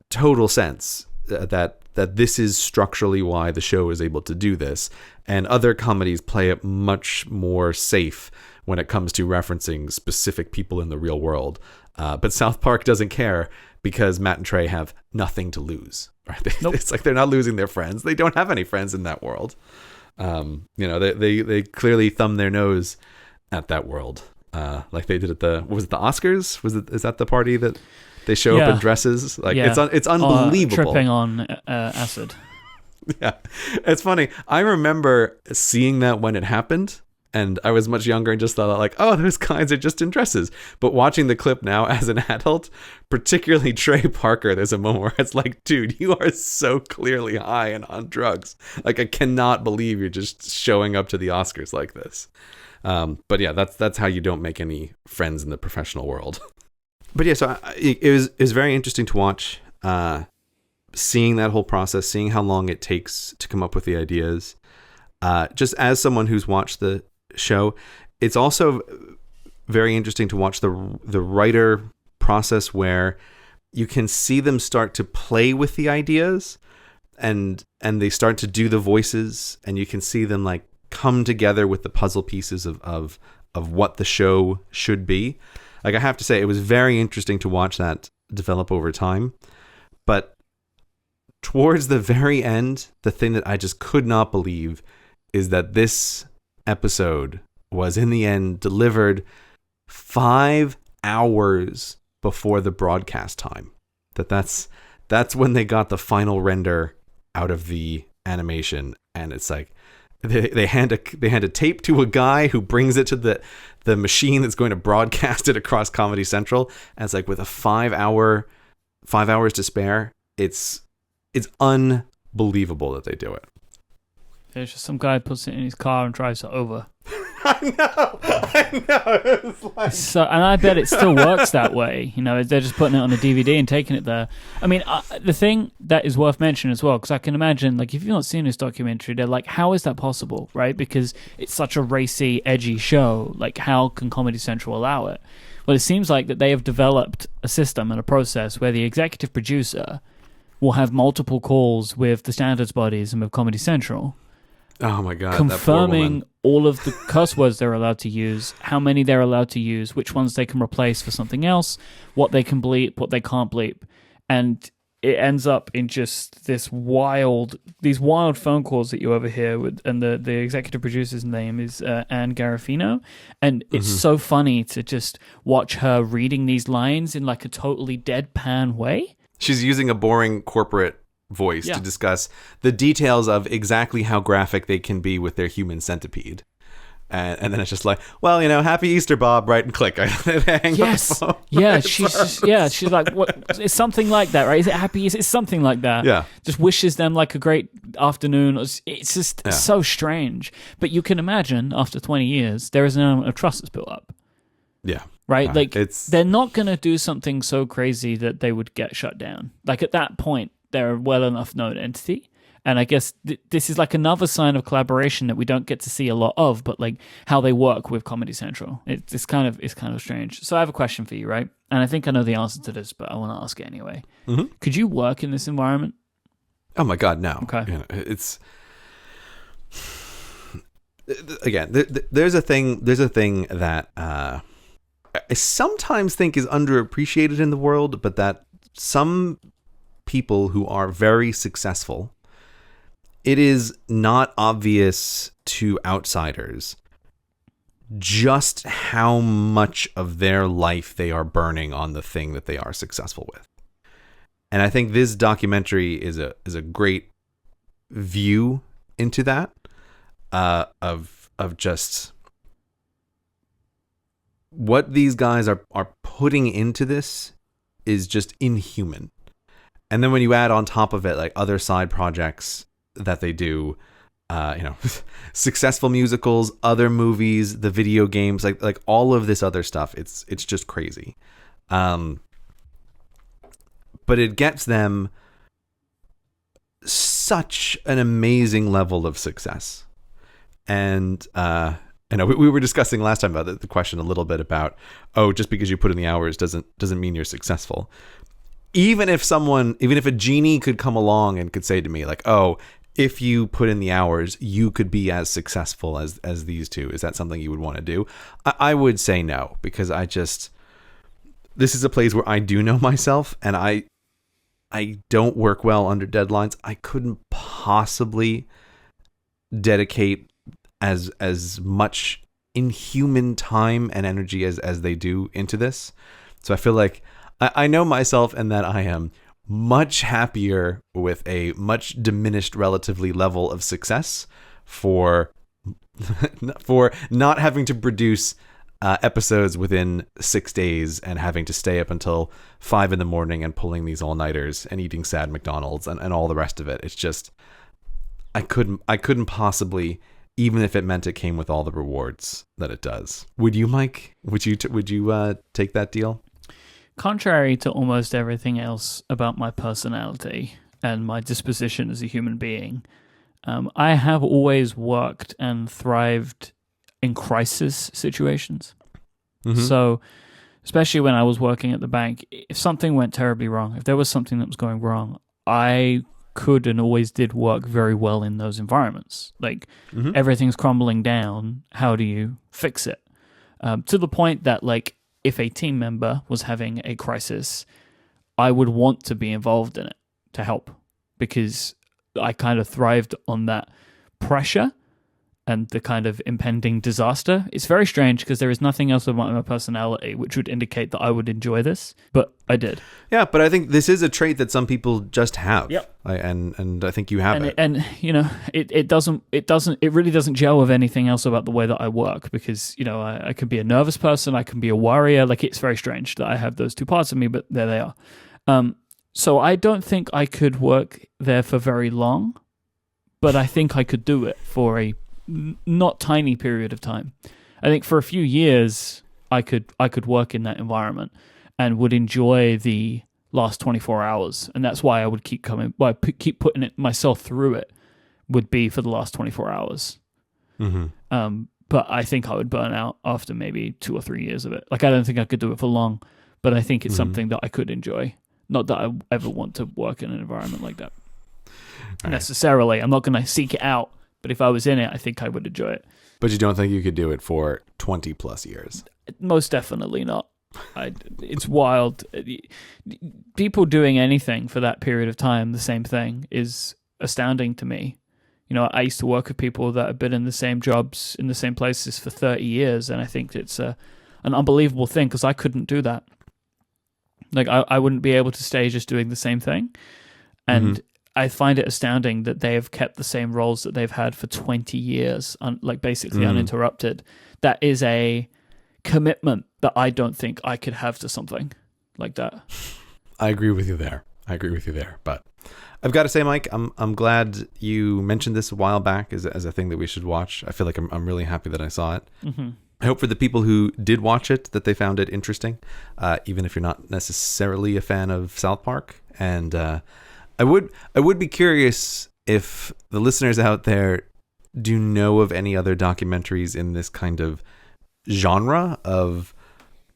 [SPEAKER 2] total sense. That this is structurally why the show is able to do this, and other comedies play it much more safe when it comes to referencing specific people in the real world. But South Park doesn't care because Matt and Trey have nothing to lose. Right?
[SPEAKER 1] Nope.
[SPEAKER 2] It's like they're not losing their friends. They don't have any friends in that world. They clearly thumb their nose at that world, like they did at the Oscars? Is that the party that they show up in dresses? Like it's unbelievable.
[SPEAKER 1] Tripping on acid.
[SPEAKER 2] Yeah, it's funny. I remember seeing that when it happened, And I was much younger and just thought like, oh, those guys are just in dresses. But watching the clip now as an adult, particularly Trey Parker, there's a moment where it's like, dude, you are so clearly high and on drugs. Like, I cannot believe you're just showing up to the Oscars like this. But yeah, that's how you don't make any friends in the professional world. But yeah, so it was very interesting to watch, seeing that whole process, seeing how long it takes to come up with the ideas. Just as someone who's watched the show, it's also very interesting to watch the writer process where you can see them start to play with the ideas and they start to do the voices, and you can see them like come together with the puzzle pieces of what the show should be. Like, I have to say, it was very interesting to watch that develop over time. But towards the very end, the thing that I just could not believe is that this episode was in the end delivered 5 hours before the broadcast time. That's when they got the final render out of the animation, and it's like they hand a tape to a guy who brings it to the machine that's going to broadcast it across Comedy Central, and it's like with a 5 hours to spare, it's unbelievable that they do it.
[SPEAKER 1] There's just some guy puts it in his car and drives it over.
[SPEAKER 2] I know. It was like...
[SPEAKER 1] So, and I bet it still works that way. You know, they're just putting it on a DVD and taking it there. I mean, the thing that is worth mentioning as well, because I can imagine, like, if you've not seen this documentary, they're like, how is that possible, right? Because it's such a racy, edgy show. Like, how can Comedy Central allow it? Well, it seems like that they have developed a system and a process where the executive producer will have multiple calls with the standards bodies and with Comedy Central.
[SPEAKER 2] Oh my God.
[SPEAKER 1] Confirming all of the curse words they're allowed to use, how many they're allowed to use, which ones they can replace for something else, what they can bleep, what they can't bleep. And it ends up in just these wild phone calls that you overhear with, and the executive producer's name is Anne Garofino. And it's so funny to just watch her reading these lines in like a totally deadpan way.
[SPEAKER 2] She's using a boring corporate voice to discuss the details of exactly how graphic they can be with their human centipede. And then it's just like, well, happy Easter, Bob, right? And click.
[SPEAKER 1] Yes. Yeah, she's like, what? It's something like that, right? Is it happy? Is it something like that?
[SPEAKER 2] Yeah.
[SPEAKER 1] Just wishes them like a great afternoon. It's just so strange. But you can imagine, after 20 years, there is an element of trust that's built up.
[SPEAKER 2] Yeah.
[SPEAKER 1] Right? They're not going to do something so crazy that they would get shut down. Like, at that point, they're a well enough known entity. And I guess this is like another sign of collaboration that we don't get to see a lot of, but like how they work with Comedy Central. It's kind of strange. So I have a question for you, right? And I think I know the answer to this, but I want to ask it anyway. Mm-hmm. Could you work in this environment? Oh my God, no.
[SPEAKER 2] Okay. It's again, there's a thing that I sometimes think is underappreciated in the world, but that some people who are very successful, it is not obvious to outsiders just how much of their life they are burning on the thing that they are successful with. And I think this documentary is a great view into that, of just what these guys are putting into this is just inhuman. And then when you add on top of it like other side projects that they do, successful musicals, other movies, the video games, like all of this other stuff, it's just crazy. But it gets them such an amazing level of success. And we were discussing last time about the question a little bit about, just because you put in the hours doesn't mean you're successful. Even if a genie could come along and could say to me like, if you put in the hours, you could be as successful as these two. Is that something you would want to do? I would say no, because this is a place where I do know myself, and I don't work well under deadlines. I couldn't possibly dedicate as much inhuman time and energy as they do into this. So I feel like I know myself, and that I am much happier with a much diminished relatively level of success for for not having to produce episodes within 6 days and having to stay up until 5 a.m. and pulling these all-nighters and eating sad McDonald's and all the rest of it. It's just, I couldn't possibly, even if it meant it came with all the rewards that it does. Would you, Myke? Would you take that deal?
[SPEAKER 1] Contrary to almost everything else about my personality and my disposition as a human being, I have always worked and thrived in crisis situations. Mm-hmm. So, especially when I was working at the bank, if something went terribly wrong, if there was something that was going wrong, I could and always did work very well in those environments. Like, everything's crumbling down, how do you fix it? To the point that, like, if a team member was having a crisis, I would want to be involved in it to help, because I kind of thrived on that pressure and the kind of impending disaster. It's very strange because there is nothing else about my personality which would indicate that I would enjoy this, but I did.
[SPEAKER 2] Yeah, but I think this is a trait that some people just have.
[SPEAKER 1] Yep.
[SPEAKER 2] And I think you have it.
[SPEAKER 1] And you know, it really doesn't gel with anything else about the way that I work, because, you know, I could be a nervous person, I can be a worrier. Like, it's very strange that I have those two parts of me, but there they are. So I don't think I could work there for very long, but I think I could do it for a not tiny period of time. I think for a few years I could work in that environment and would enjoy the last 24 hours, and that's why I would keep keep putting it myself through it, would be for the last 24 hours. Mm-hmm. But I think I would burn out after maybe 2 or 3 years of it. Like, I don't think I could do it for long, but I think it's something that I could enjoy. Not that I ever want to work in an environment like that necessarily. I'm not going to seek it out, but if I was in it, I think I would enjoy it.
[SPEAKER 2] But you don't think you could do it for 20 plus years?
[SPEAKER 1] Most definitely not. It's wild. People doing anything for that period of time, the same thing, is astounding to me. You know, I used to work with people that have been in the same jobs, in the same places for 30 years, and I think it's an unbelievable thing, because I couldn't do that. Like, I wouldn't be able to stay just doing the same thing. And I find it astounding that they have kept the same roles that they've had for 20 years, basically uninterrupted. That is a commitment that I don't think I could have to something like that.
[SPEAKER 2] I agree with you there. But I've got to say, Myke, I'm glad you mentioned this a while back as a thing that we should watch. I feel like I'm really happy that I saw it. Mm-hmm. I hope for the people who did watch it that they found it interesting, even if you're not necessarily a fan of South Park. And I would be curious if the listeners out there do know of any other documentaries in this kind of genre of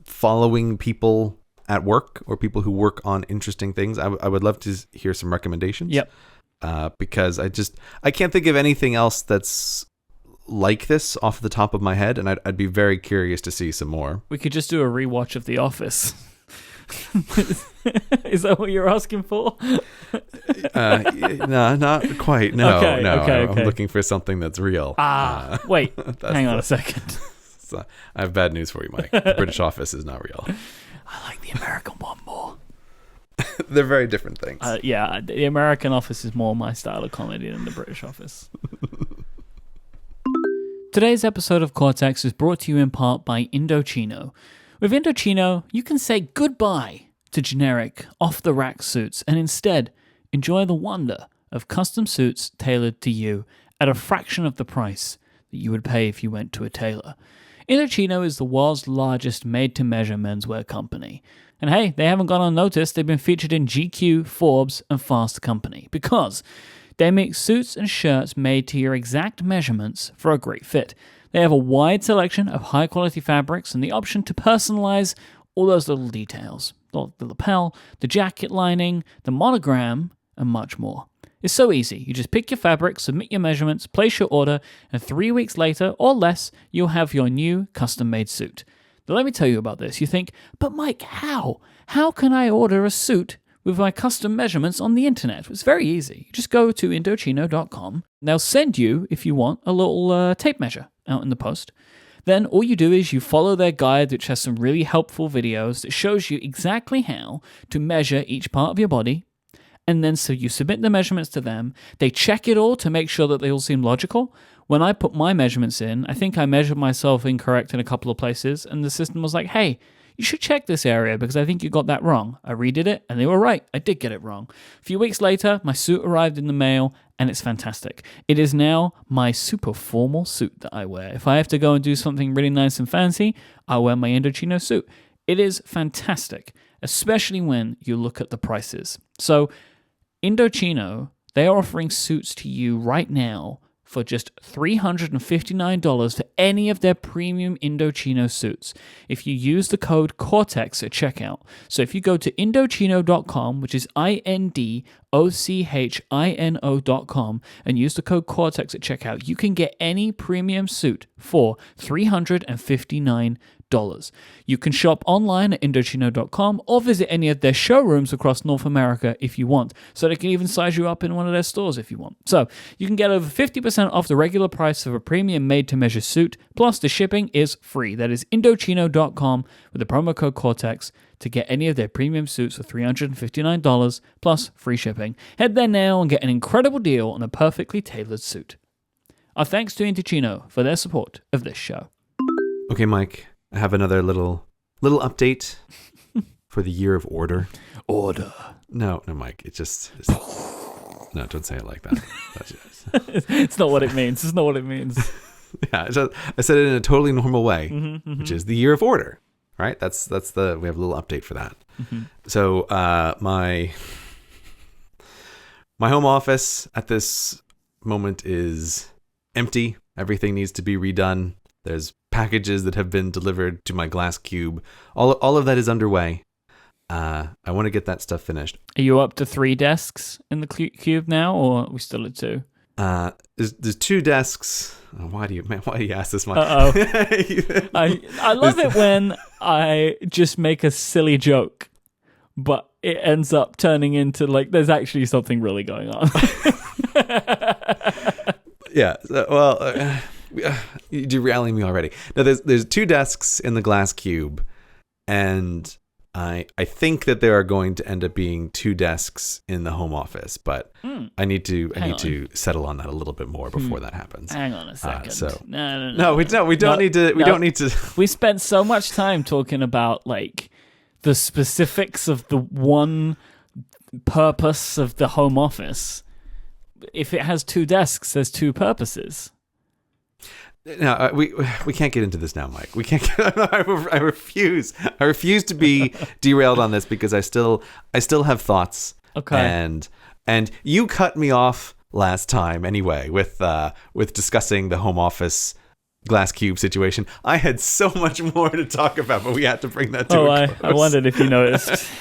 [SPEAKER 2] following people at work or people who work on interesting things. I would love to hear some recommendations.
[SPEAKER 1] Yep.
[SPEAKER 2] Because I can't think of anything else that's like this off the top of my head, and I'd be very curious to see some more.
[SPEAKER 1] We could just do a rewatch of The Office. Is that what you're asking for?
[SPEAKER 2] No, not quite. No,
[SPEAKER 1] okay,
[SPEAKER 2] no.
[SPEAKER 1] Okay.
[SPEAKER 2] I'm looking for something that's real.
[SPEAKER 1] Wait, hang on a second.
[SPEAKER 2] So I have bad news for you, Myke. The British Office is not real.
[SPEAKER 1] I like the American one more.
[SPEAKER 2] They're very different things.
[SPEAKER 1] Yeah, the American Office is more my style of comedy than the British Office. Today's episode of Cortex is brought to you in part by Indochino. With Indochino, you can say goodbye to generic, off-the-rack suits and instead enjoy the wonder of custom suits tailored to you at a fraction of the price that you would pay if you went to a tailor. Indochino is the world's largest made-to-measure menswear company. And hey, they haven't gone unnoticed. They've been featured in GQ, Forbes, and Fast Company because they make suits and shirts made to your exact measurements for a great fit. They have a wide selection of high-quality fabrics and the option to personalize all those little details. The lapel, the jacket lining, the monogram, and much more. It's so easy. You just pick your fabric, submit your measurements, place your order, and 3 weeks later, or less, you'll have your new custom-made suit. Now let me tell you about this. You think, but Myke, how? How can I order a suit with my custom measurements on the internet? It's very easy. You just go to Indochino.com. They'll send you, if you want, a little tape measure out in the post. Then all you do is you follow their guide, which has some really helpful videos that shows you exactly how to measure each part of your body And then so you submit the measurements to them. They check it all to make sure that they all seem logical. When I put my measurements in, I think I measured myself incorrect in a couple of places, and the system was like, hey, you should check this area because I think you got that wrong. I redid it, and they were right. I did get it wrong. A few weeks later, my suit arrived in the mail, and it's fantastic. It is now my super formal suit that I wear. If I have to go and do something really nice and fancy, I wear my Indochino suit. It is fantastic, especially when you look at the prices. So, Indochino, they are offering suits to you right now for just $359 for any of their premium Indochino suits if you use the code Cortex at checkout. So if you go to Indochino.com, which is INDOCHINO.com, and use the code Cortex at checkout, you can get any premium suit for $359. You can shop online at Indochino.com or visit any of their showrooms across North America if you want, so they can even size you up in one of their stores if you want. So you can get over 50% off the regular price of a premium made-to-measure suit, plus the shipping is free. That is Indochino.com with the promo code Cortex to get any of their premium suits for $359 plus free shipping. Head there now and get an incredible deal on a perfectly tailored suit. Our thanks to Indochino for their support of this show.
[SPEAKER 2] Okay, Myke, I have another little update for the year of order.
[SPEAKER 1] Order.
[SPEAKER 2] No, Myke, no, don't say it like that.
[SPEAKER 1] It's not what it means. It's not what it means.
[SPEAKER 2] Yeah, I said it in a totally normal way, which is the year of order, right? We have a little update for that. So my home office at this moment is empty. Everything needs to be redone. There's packages that have been delivered to my glass cube. All of that is underway. I want to get that stuff finished.
[SPEAKER 1] Are you up to 3 desks in the cube now, or are we still at 2?
[SPEAKER 2] There's 2 desks. Oh, why do you ask this much?
[SPEAKER 1] I love it when I just make a silly joke, but it ends up turning into like there's actually something really going on.
[SPEAKER 2] Yeah. You're rallying me already. Now, there's 2 desks in the glass cube, and I think that there are going to end up being 2 desks in the home office, but I need to settle on that a little bit more before that happens.
[SPEAKER 1] Hang on a second.
[SPEAKER 2] No, we don't need to.
[SPEAKER 1] We spent so much time talking about like the specifics of the one purpose of the home office. If it has 2 desks, there's 2 purposes.
[SPEAKER 2] No, we can't get into this now, Myke. We can't. I refuse. I refuse to be derailed on this because I still have thoughts.
[SPEAKER 1] Okay.
[SPEAKER 2] And you cut me off last time anyway with discussing the home office glass cube situation. I had so much more to talk about, but we had to bring that to a close.
[SPEAKER 1] I wondered if you noticed.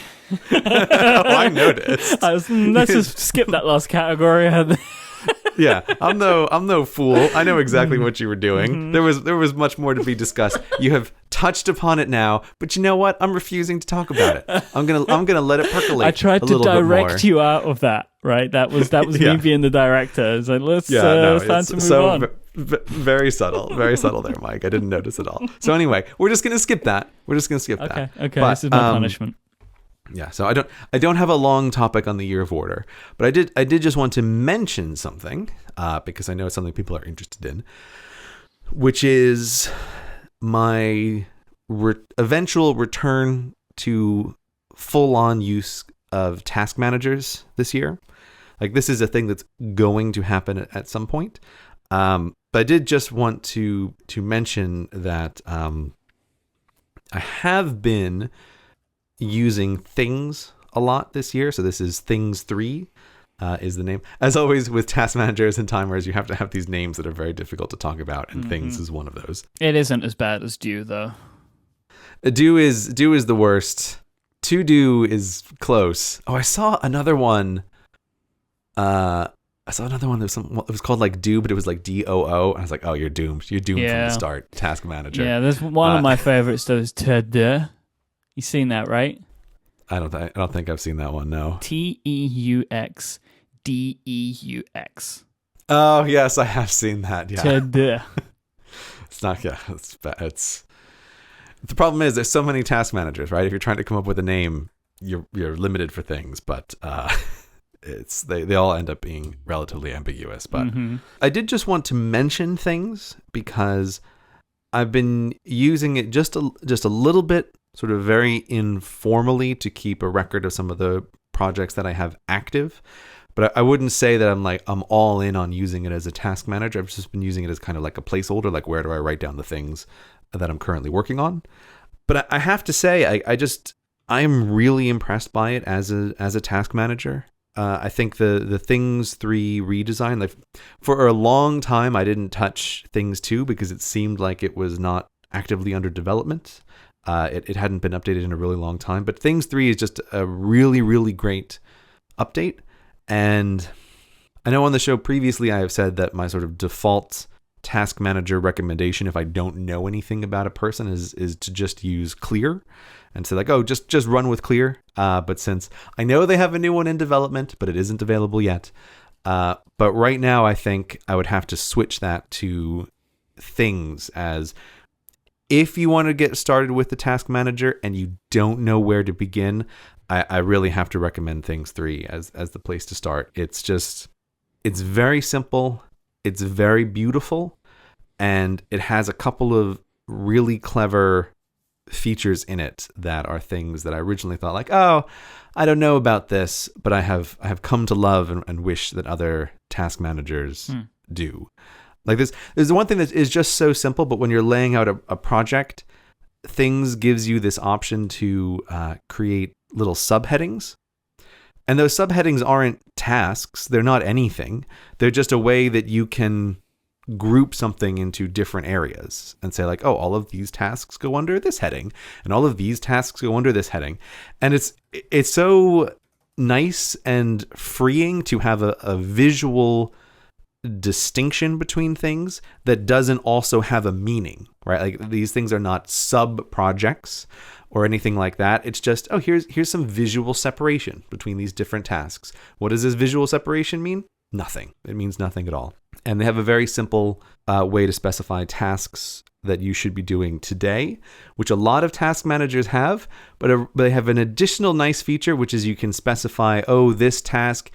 [SPEAKER 2] I noticed.
[SPEAKER 1] Let's just skip that last category.
[SPEAKER 2] Yeah, I'm no fool. I know exactly what you were doing. There was much more to be discussed. You have touched upon it now, but you know what? I'm refusing to talk about it. I'm gonna let it percolate.
[SPEAKER 1] I tried to direct you out of that. Right? That was me being the director. It's like it's time to move on.
[SPEAKER 2] Very subtle there, Myke. I didn't notice at all. So anyway, we're just gonna skip that.
[SPEAKER 1] Okay,
[SPEAKER 2] but,
[SPEAKER 1] this is my punishment.
[SPEAKER 2] Yeah, so I don't have a long topic on the year of order, but I did just want to mention something because I know it's something people are interested in, which is my eventual return to full-on use of task managers this year. Like this is a thing that's going to happen at some point. But I did just want to mention that I have been using Things a lot this year. So this is Things 3 is the name. As always with task managers and timers, you have to have these names that are very difficult to talk about, and Things is one of those.
[SPEAKER 1] It isn't as bad as Do, though.
[SPEAKER 2] Do is the worst. To Do is close. Oh, I saw another one. That was called like Do, but it was like DOO. And I was like, oh, you're doomed. You're doomed from the start. Task manager.
[SPEAKER 1] Yeah, there's one of my favorites though is TED. You seen that, right?
[SPEAKER 2] I don't think I've seen that one. No.
[SPEAKER 1] TEUXDEUX.
[SPEAKER 2] Oh yes, I have seen that. Yeah.
[SPEAKER 1] TED.
[SPEAKER 2] It's not. Yeah, it's bad. It's the problem is there's so many task managers, right? If you're trying to come up with a name, you're limited for things. But they all end up being relatively ambiguous. But I did just want to mention things because I've been using it just a little bit, sort of very informally, to keep a record of some of the projects that I have active. But I wouldn't say that I'm all in on using it as a task manager. I've just been using it as kind of like a placeholder, like where do I write down the things that I'm currently working on. But I have to say, I'm really impressed by it as a task manager. I think the Things 3 redesign, like for a long time, I didn't touch Things 2 because it seemed like it was not actively under development. It hadn't been updated in a really long time. But Things 3 is just a really, really great update. And I know on the show previously I have said that my sort of default task manager recommendation, if I don't know anything about a person, is to just use Clear and say like, oh, just run with Clear. But since I know they have a new one in development, but it isn't available yet. But right now I think I would have to switch that to Things, as if you want to get started with the task manager and you don't know where to begin, I really have to recommend Things 3 as the place to start. It's very simple. It's very beautiful, and it has a couple of really clever features in it that are things that I originally thought like, oh, I don't know about this, but I have come to love and wish that other task managers do. Like this, there's one thing that is just so simple, but when you're laying out a project, Things gives you this option to create little subheadings. And those subheadings aren't tasks. They're not anything. They're just a way that you can group something into different areas and say like, oh, all of these tasks go under this heading and all of these tasks go under this heading. And it's so nice and freeing to have a visual distinction between things that doesn't also have a meaning, right? Like these things are not sub projects or anything like that. It's just, oh, here's some visual separation between these different tasks. What does this visual separation mean? Nothing. It means nothing at all. And they have a very simple way to specify tasks that you should be doing today, which a lot of task managers have, but they have an additional nice feature, which is you can specify, oh, this task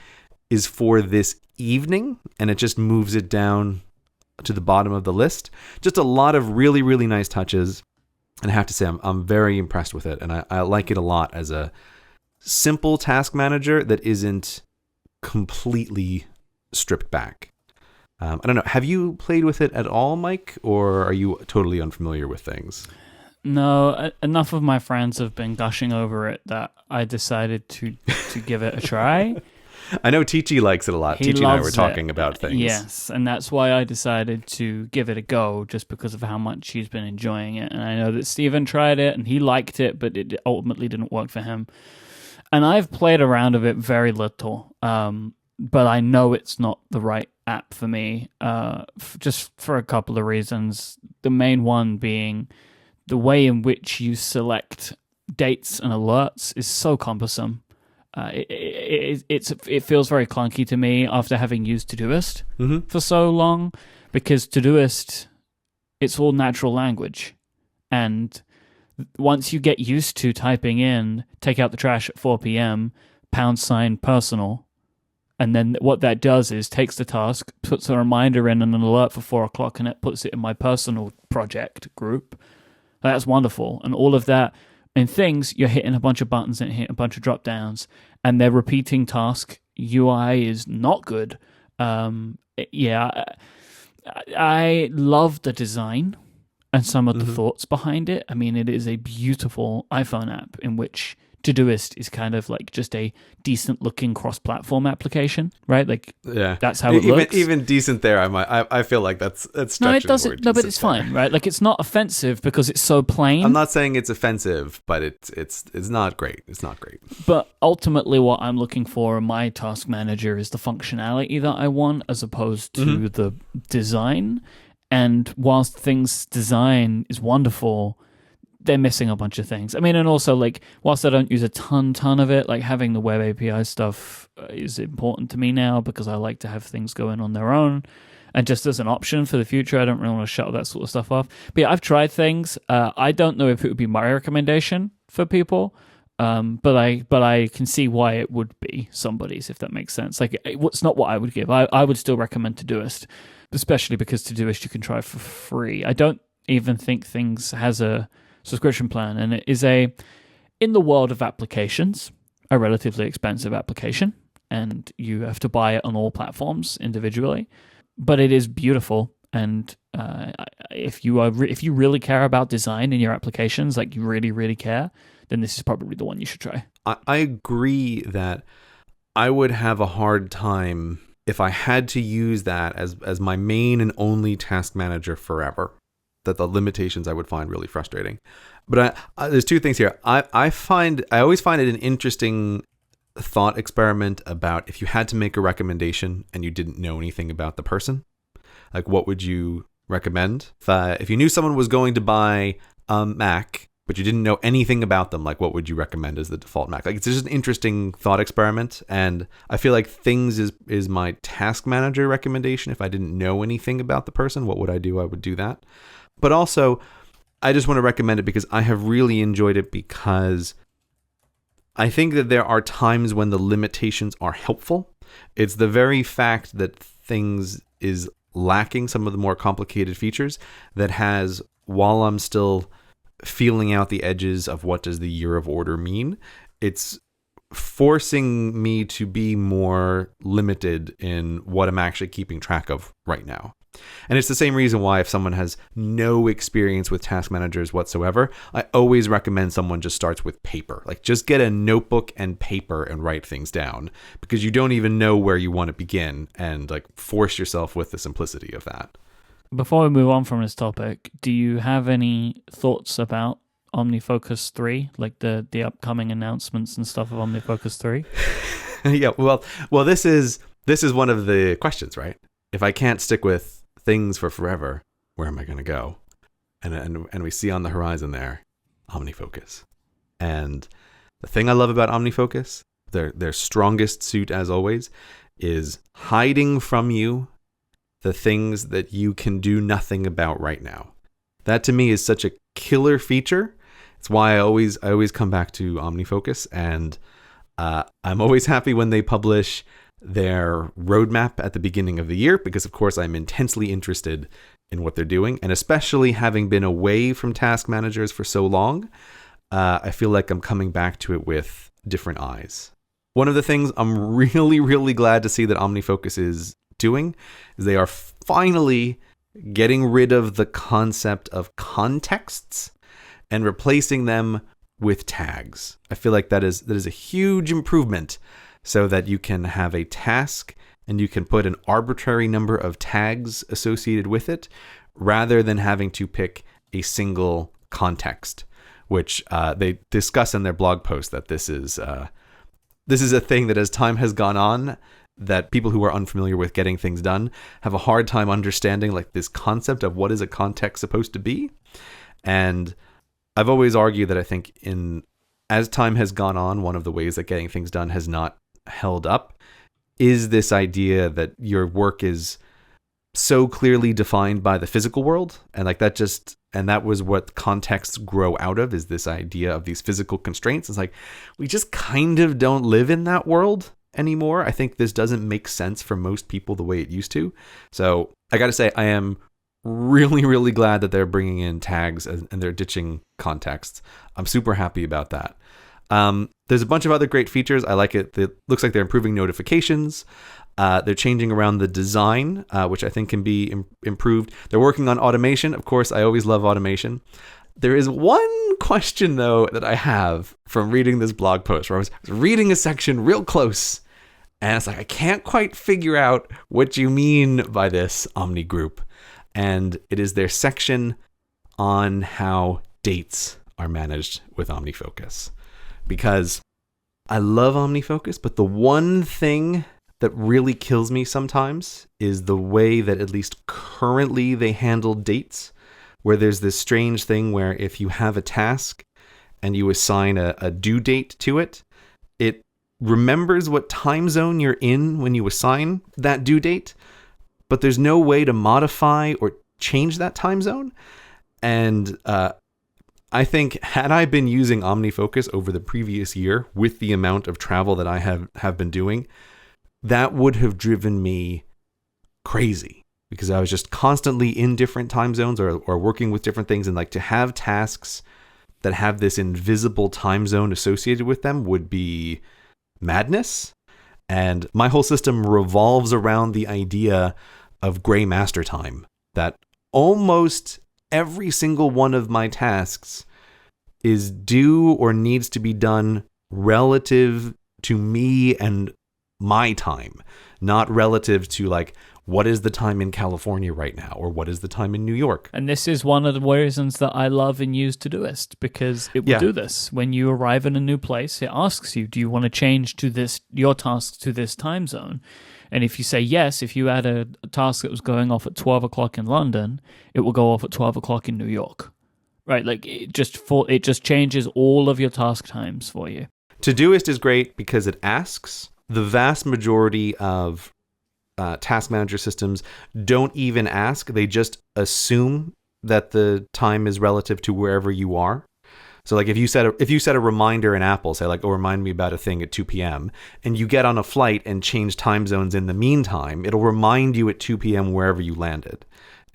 [SPEAKER 2] is for this evening, and it just moves it down to the bottom of the list. Just a lot of really, really nice touches. And I have to say, I'm very impressed with it, and I like it a lot as a simple task manager that isn't completely stripped back. I don't know. Have you played with it at all, Myke, or are you totally unfamiliar with Things?
[SPEAKER 1] No, enough of my friends have been gushing over it that I decided to give it a try.
[SPEAKER 2] I know Tichi likes it a lot. Tichi and I were talking about Things.
[SPEAKER 1] Yes, and that's why I decided to give it a go, just because of how much he's been enjoying it. And I know that Steven tried it and he liked it, but it ultimately didn't work for him. And I've played around with it very little, but I know it's not the right app for me, just for a couple of reasons. The main one being the way in which you select dates and alerts is so cumbersome. It feels very clunky to me after having used Todoist for so long, because Todoist, it's all natural language, and once you get used to typing in take out the trash at 4 p.m. # personal, and then what that does is takes the task, puts a reminder in and an alert for 4 o'clock, and it puts it in my personal project group. That's wonderful. And all of that. In Things, you're hitting a bunch of buttons and hitting a bunch of drop downs, and their repeating task UI is not good. I love the design and some of the thoughts behind it. I mean, it is a beautiful iPhone app in which Todoist is kind of like just a decent looking cross-platform application, right? Like, that's how it looks. Even
[SPEAKER 2] decent there, I feel like that's
[SPEAKER 1] no, it doesn't. No, but it's fine, right? Like, it's not offensive because it's so plain.
[SPEAKER 2] I'm not saying it's offensive, but it's not great. It's not great.
[SPEAKER 1] But ultimately, what I'm looking for in my task manager is the functionality that I want, as opposed to the design. And whilst Things design is wonderful, they're missing a bunch of things. I mean, and also, like, whilst I don't use a ton of it, like, having the web API stuff is important to me now because I like to have things going on their own. And just as an option for the future, I don't really want to shut that sort of stuff off. But yeah, I've tried Things. I don't know if it would be my recommendation for people. But I can see why it would be somebody's, if that makes sense. Like, it's not what I would give. I would still recommend Todoist, especially because Todoist you can try for free. I don't even think Things has a subscription plan, and it is in the world of applications, a relatively expensive application, and you have to buy it on all platforms individually. But it is beautiful, and if you really care about design in your applications, like you really, really care, then this is probably the one you should try.
[SPEAKER 2] I agree that I would have a hard time if I had to use that as my main and only task manager forever. That the limitations I would find really frustrating. But there's two things here. I always find it an interesting thought experiment about if you had to make a recommendation and you didn't know anything about the person, like what would you recommend? If you knew someone was going to buy a Mac, but you didn't know anything about them, like what would you recommend as the default Mac? Like, it's just an interesting thought experiment, and I feel like Things is my task manager recommendation. If I didn't know anything about the person, what would I do? I would do that. But also, I just want to recommend it because I have really enjoyed it, because I think that there are times when the limitations are helpful. It's the very fact that Things is lacking some of the more complicated features that has, while I'm still feeling out the edges of what does the year of order mean, it's forcing me to be more limited in what I'm actually keeping track of right now. And it's the same reason why if someone has no experience with task managers whatsoever, I always recommend someone just starts with paper. Like, just get a notebook and paper and write things down, because you don't even know where you want to begin, and like force yourself with the simplicity of that.
[SPEAKER 1] Before we move on from this topic, do you have any thoughts about OmniFocus 3, like the upcoming announcements and stuff of OmniFocus 3?
[SPEAKER 2] Yeah, well, this is one of the questions, right? If I can't stick with Things for forever, where am I going to go? And we see on the horizon there, OmniFocus. And the thing I love about OmniFocus, their strongest suit as always, is hiding from you the things that you can do nothing about right now. That to me is such a killer feature. It's why I always come back to OmniFocus, and I'm always happy when they publish their roadmap at the beginning of the year, because of course I'm intensely interested in what they're doing, and especially having been away from task managers for so long, I feel like I'm coming back to it with different eyes. One of the things I'm really, really glad to see that OmniFocus is doing is they are finally getting rid of the concept of contexts and replacing them with tags. I feel like that is a huge improvement, so that you can have a task and you can put an arbitrary number of tags associated with it, rather than having to pick a single context, which they discuss in their blog post that this is a thing that as time has gone on, that people who are unfamiliar with getting things done have a hard time understanding, like, this concept of what is a context supposed to be. And I've always argued that I think as time has gone on, one of the ways that getting things done has not held up is this idea that your work is so clearly defined by the physical world, and like that was what contexts grow out of, is this idea of these physical constraints. It's like, we just kind of don't live in that world anymore. I think this doesn't make sense for most people the way it used to. So I gotta say, I am really, really glad that they're bringing in tags and they're ditching contexts. I'm super happy about that. There's a bunch of other great features. I like it. It looks like they're improving notifications. They're changing around the design, which I think can be improved. They're working on automation. Of course, I always love automation. There is one question, though, that I have from reading this blog post, where I was reading a section real close, and it's like, I can't quite figure out what you mean by this, Omni Group. And it is their section on how dates are managed with OmniFocus. Because I love OmniFocus, but the one thing that really kills me sometimes is the way that, at least currently, they handle dates, where there's this strange thing where if you have a task and you assign a due date to it, it remembers what time zone you're in when you assign that due date, but there's no way to modify or change that time zone. And I think had I been using OmniFocus over the previous year with the amount of travel that I have been doing, that would have driven me crazy because I was just constantly in different time zones or working with different things. And like to have tasks that have this invisible time zone associated with them would be madness. And my whole system revolves around the idea of gray master time, that almost every single one of my tasks is due or needs to be done relative to me and my time, not relative to like, what is the time in California right now? Or what is the time in New York?
[SPEAKER 1] And this is one of the reasons that I love and use Todoist, because it will do this. When you arrive in a new place, it asks you, do you want to change to your task to this time zone? And if you say yes, if you had a task that was going off at 12 o'clock in London, it will go off at 12 o'clock in New York. Right? Like it just changes all of your task times for you.
[SPEAKER 2] Todoist is great because it asks. The vast majority of task manager systems don't even ask. They just assume that the time is relative to wherever you are. So like if you set a reminder in Apple, say like, oh, remind me about a thing at 2 p.m. and you get on a flight and change time zones in the meantime, it'll remind you at 2 p.m. wherever you landed.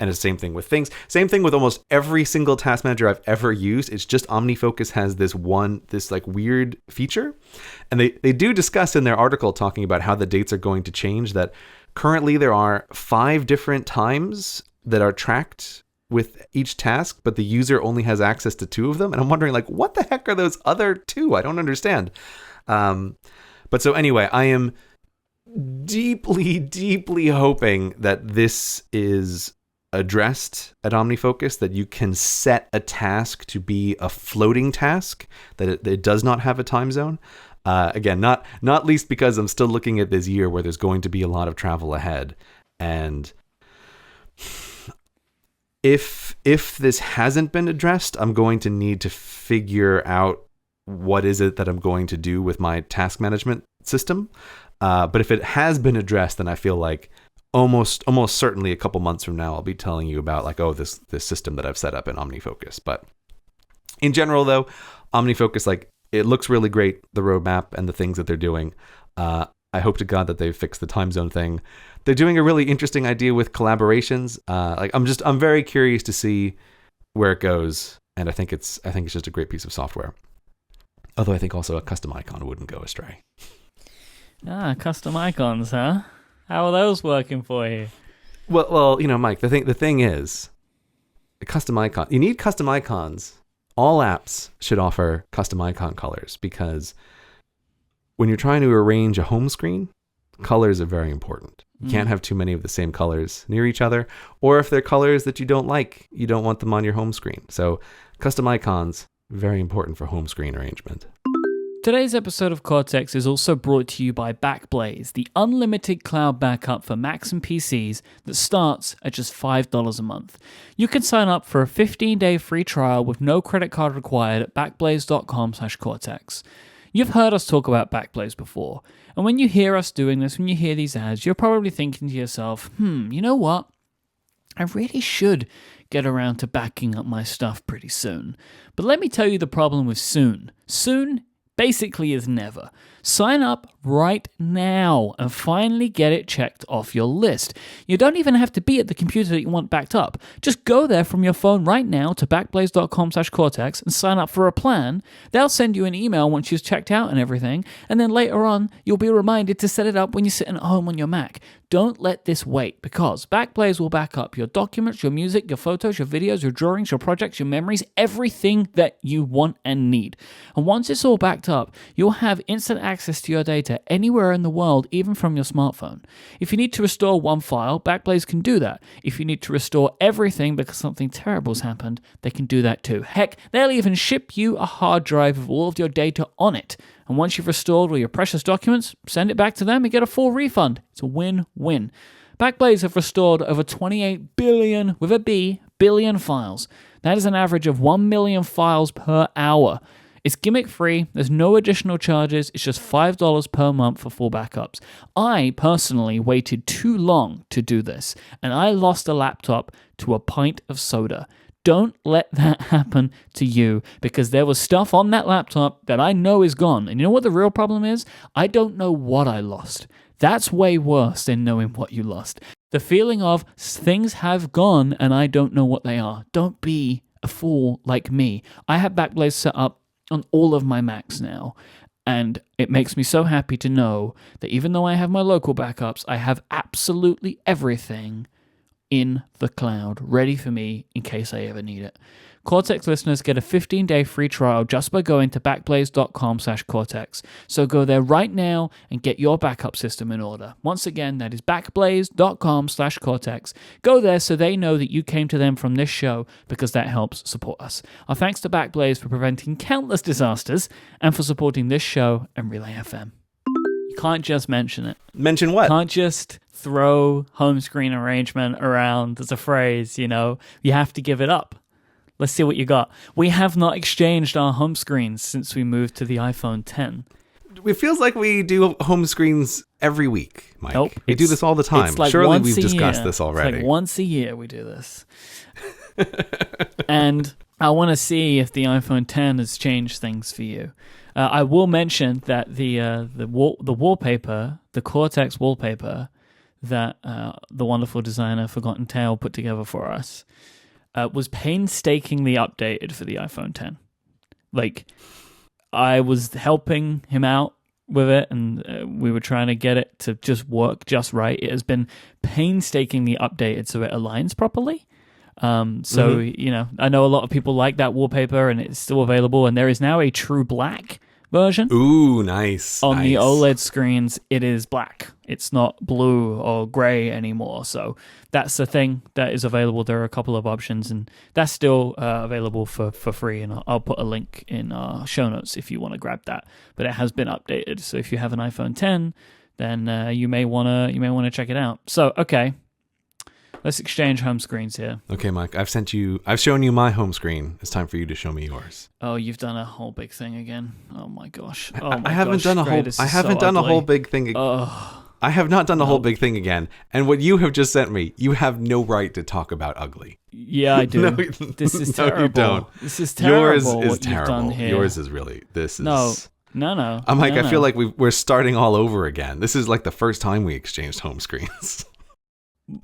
[SPEAKER 2] And it's the same thing with things. Same thing with almost every single task manager I've ever used. It's just OmniFocus has this like weird feature. And they do discuss in their article talking about how the dates are going to change that currently there are 5 different times that are tracked with each task, but the user only has access to 2 of them. And I'm wondering like, what the heck are those other 2? I don't understand. But so anyway, I am deeply, deeply hoping that this is addressed at OmniFocus, that you can set a task to be a floating task, that it does not have a time zone. Again, not least because I'm still looking at this year where there's going to be a lot of travel ahead. And if this hasn't been addressed, I'm going to need to figure out what is it that I'm going to do with my task management system. But if it has been addressed, then I feel like almost certainly a couple months from now, I'll be telling you about like, oh, this system that I've set up in OmniFocus. But in general, though, OmniFocus, like, it looks really great, the roadmap and the things that they're doing. I hope to God that they've fixed the time zone thing. They're doing a really interesting idea with collaborations. I'm very curious to see where it goes, and I think it's just a great piece of software. Although I think also a custom icon wouldn't go astray.
[SPEAKER 1] Custom icons, huh? How are those working for you?
[SPEAKER 2] Well, Myke, the thing is, a custom icon. You need custom icons. All apps should offer custom icon colors because when you're trying to arrange a home screen, colors are very important. You can't have too many of the same colors near each other, or if they're colors that you don't like, you don't want them on your home screen. So custom icons, very important for home screen arrangement.
[SPEAKER 1] Today's episode of Cortex is also brought to you by Backblaze, the unlimited cloud backup for Macs and PCs that starts at just $5 a month. You can sign up for a 15-day free trial with no credit card required at backblaze.com/Cortex. You've heard us talk about Backblaze before, and when you hear us doing this, when you hear these ads, you're probably thinking to yourself, you know what? I really should get around to backing up my stuff pretty soon. But let me tell you the problem with soon. Soon basically is never. Sign up right now and finally get it checked off your list. You don't even have to be at the computer that you want backed up. Just go there from your phone right now to backblaze.com/Cortex and sign up for a plan. They'll send you an email once you've checked out and everything, and then later on, you'll be reminded to set it up when you're sitting at home on your Mac. Don't let this wait, because Backblaze will back up your documents, your music, your photos, your videos, your drawings, your projects, your memories, everything that you want and need. And once it's all backed up, you'll have instant access to your data anywhere in the world, even from your smartphone. If you need to restore one file, Backblaze can do that. If you need to restore everything because something terrible's happened, they can do that too. Heck, they'll even ship you a hard drive with all of your data on it. And once you've restored all your precious documents, send it back to them and get a full refund. It's a win-win. Backblaze have restored over 28 billion, with a B, billion files. That is an average of 1 million files per hour. It's gimmick-free, there's no additional charges, it's just $5 per month for full backups. I personally waited too long to do this, and I lost a laptop to a pint of soda. Don't let that happen to you, because there was stuff on that laptop that I know is gone. And you know what the real problem is? I don't know what I lost. That's way worse than knowing what you lost. The feeling of things have gone and I don't know what they are. Don't be a fool like me. I have Backblaze set up on all of my Macs now, and it makes me so happy to know that even though I have my local backups, I have absolutely everything in the cloud, ready for me in case I ever need it. Cortex listeners get a 15-day free trial just by going to backblaze.com/Cortex. So go there right now and get your backup system in order. Once again, that is backblaze.com/Cortex. Go there so they know that you came to them from this show, because that helps support us. Our thanks to Backblaze for preventing countless disasters and for supporting this show and Relay FM. You can't just mention it.
[SPEAKER 2] Mention what?
[SPEAKER 1] Can't just throw home screen arrangement around as a phrase, you know. You have to give it up. Let's see what you got. We have not exchanged our home screens since we moved to the iPhone 10.
[SPEAKER 2] It feels like we do home screens every week, Myke.
[SPEAKER 1] Nope.
[SPEAKER 2] We do this all the time.
[SPEAKER 1] Like
[SPEAKER 2] Surely we've discussed this already.
[SPEAKER 1] It's like once a year we do this. And I want to see if the iPhone 10 has changed things for you. I will mention that the wallpaper, the Cortex wallpaper that the wonderful designer Forgotten Tale put together for us, was painstakingly updated for the iPhone 10. Like, I was helping him out with it, and we were trying to get it to just work just right. It has been painstakingly updated so it aligns properly. You know, I know a lot of people like that wallpaper, and it's still available, and there is now a true black version.
[SPEAKER 2] Ooh, nice.
[SPEAKER 1] On the OLED screens, it is black. It's not blue or gray anymore. So that's the thing that is available. There are a couple of options, and that's still available for free. And I'll put a link in our show notes if you want to grab that. But it has been updated. So if you have an iPhone 10, then you may wanna check it out. So okay. Let's exchange home screens here.
[SPEAKER 2] Okay, Myke, I've shown you my home screen. It's time for you to show me yours.
[SPEAKER 1] Oh, you've done a whole big thing again. Oh my gosh.
[SPEAKER 2] I haven't done a whole big thing. I have not done a whole big thing again. And what you have just sent me, you have no right to talk about ugly.
[SPEAKER 1] Yeah, I do. This is terrible.
[SPEAKER 2] No, you don't.
[SPEAKER 1] This is terrible.
[SPEAKER 2] Yours is
[SPEAKER 1] what
[SPEAKER 2] terrible.
[SPEAKER 1] You've done here.
[SPEAKER 2] Yours is really.
[SPEAKER 1] No.
[SPEAKER 2] I'm like, I feel like we're starting all over again. This is like the first time we exchanged home screens.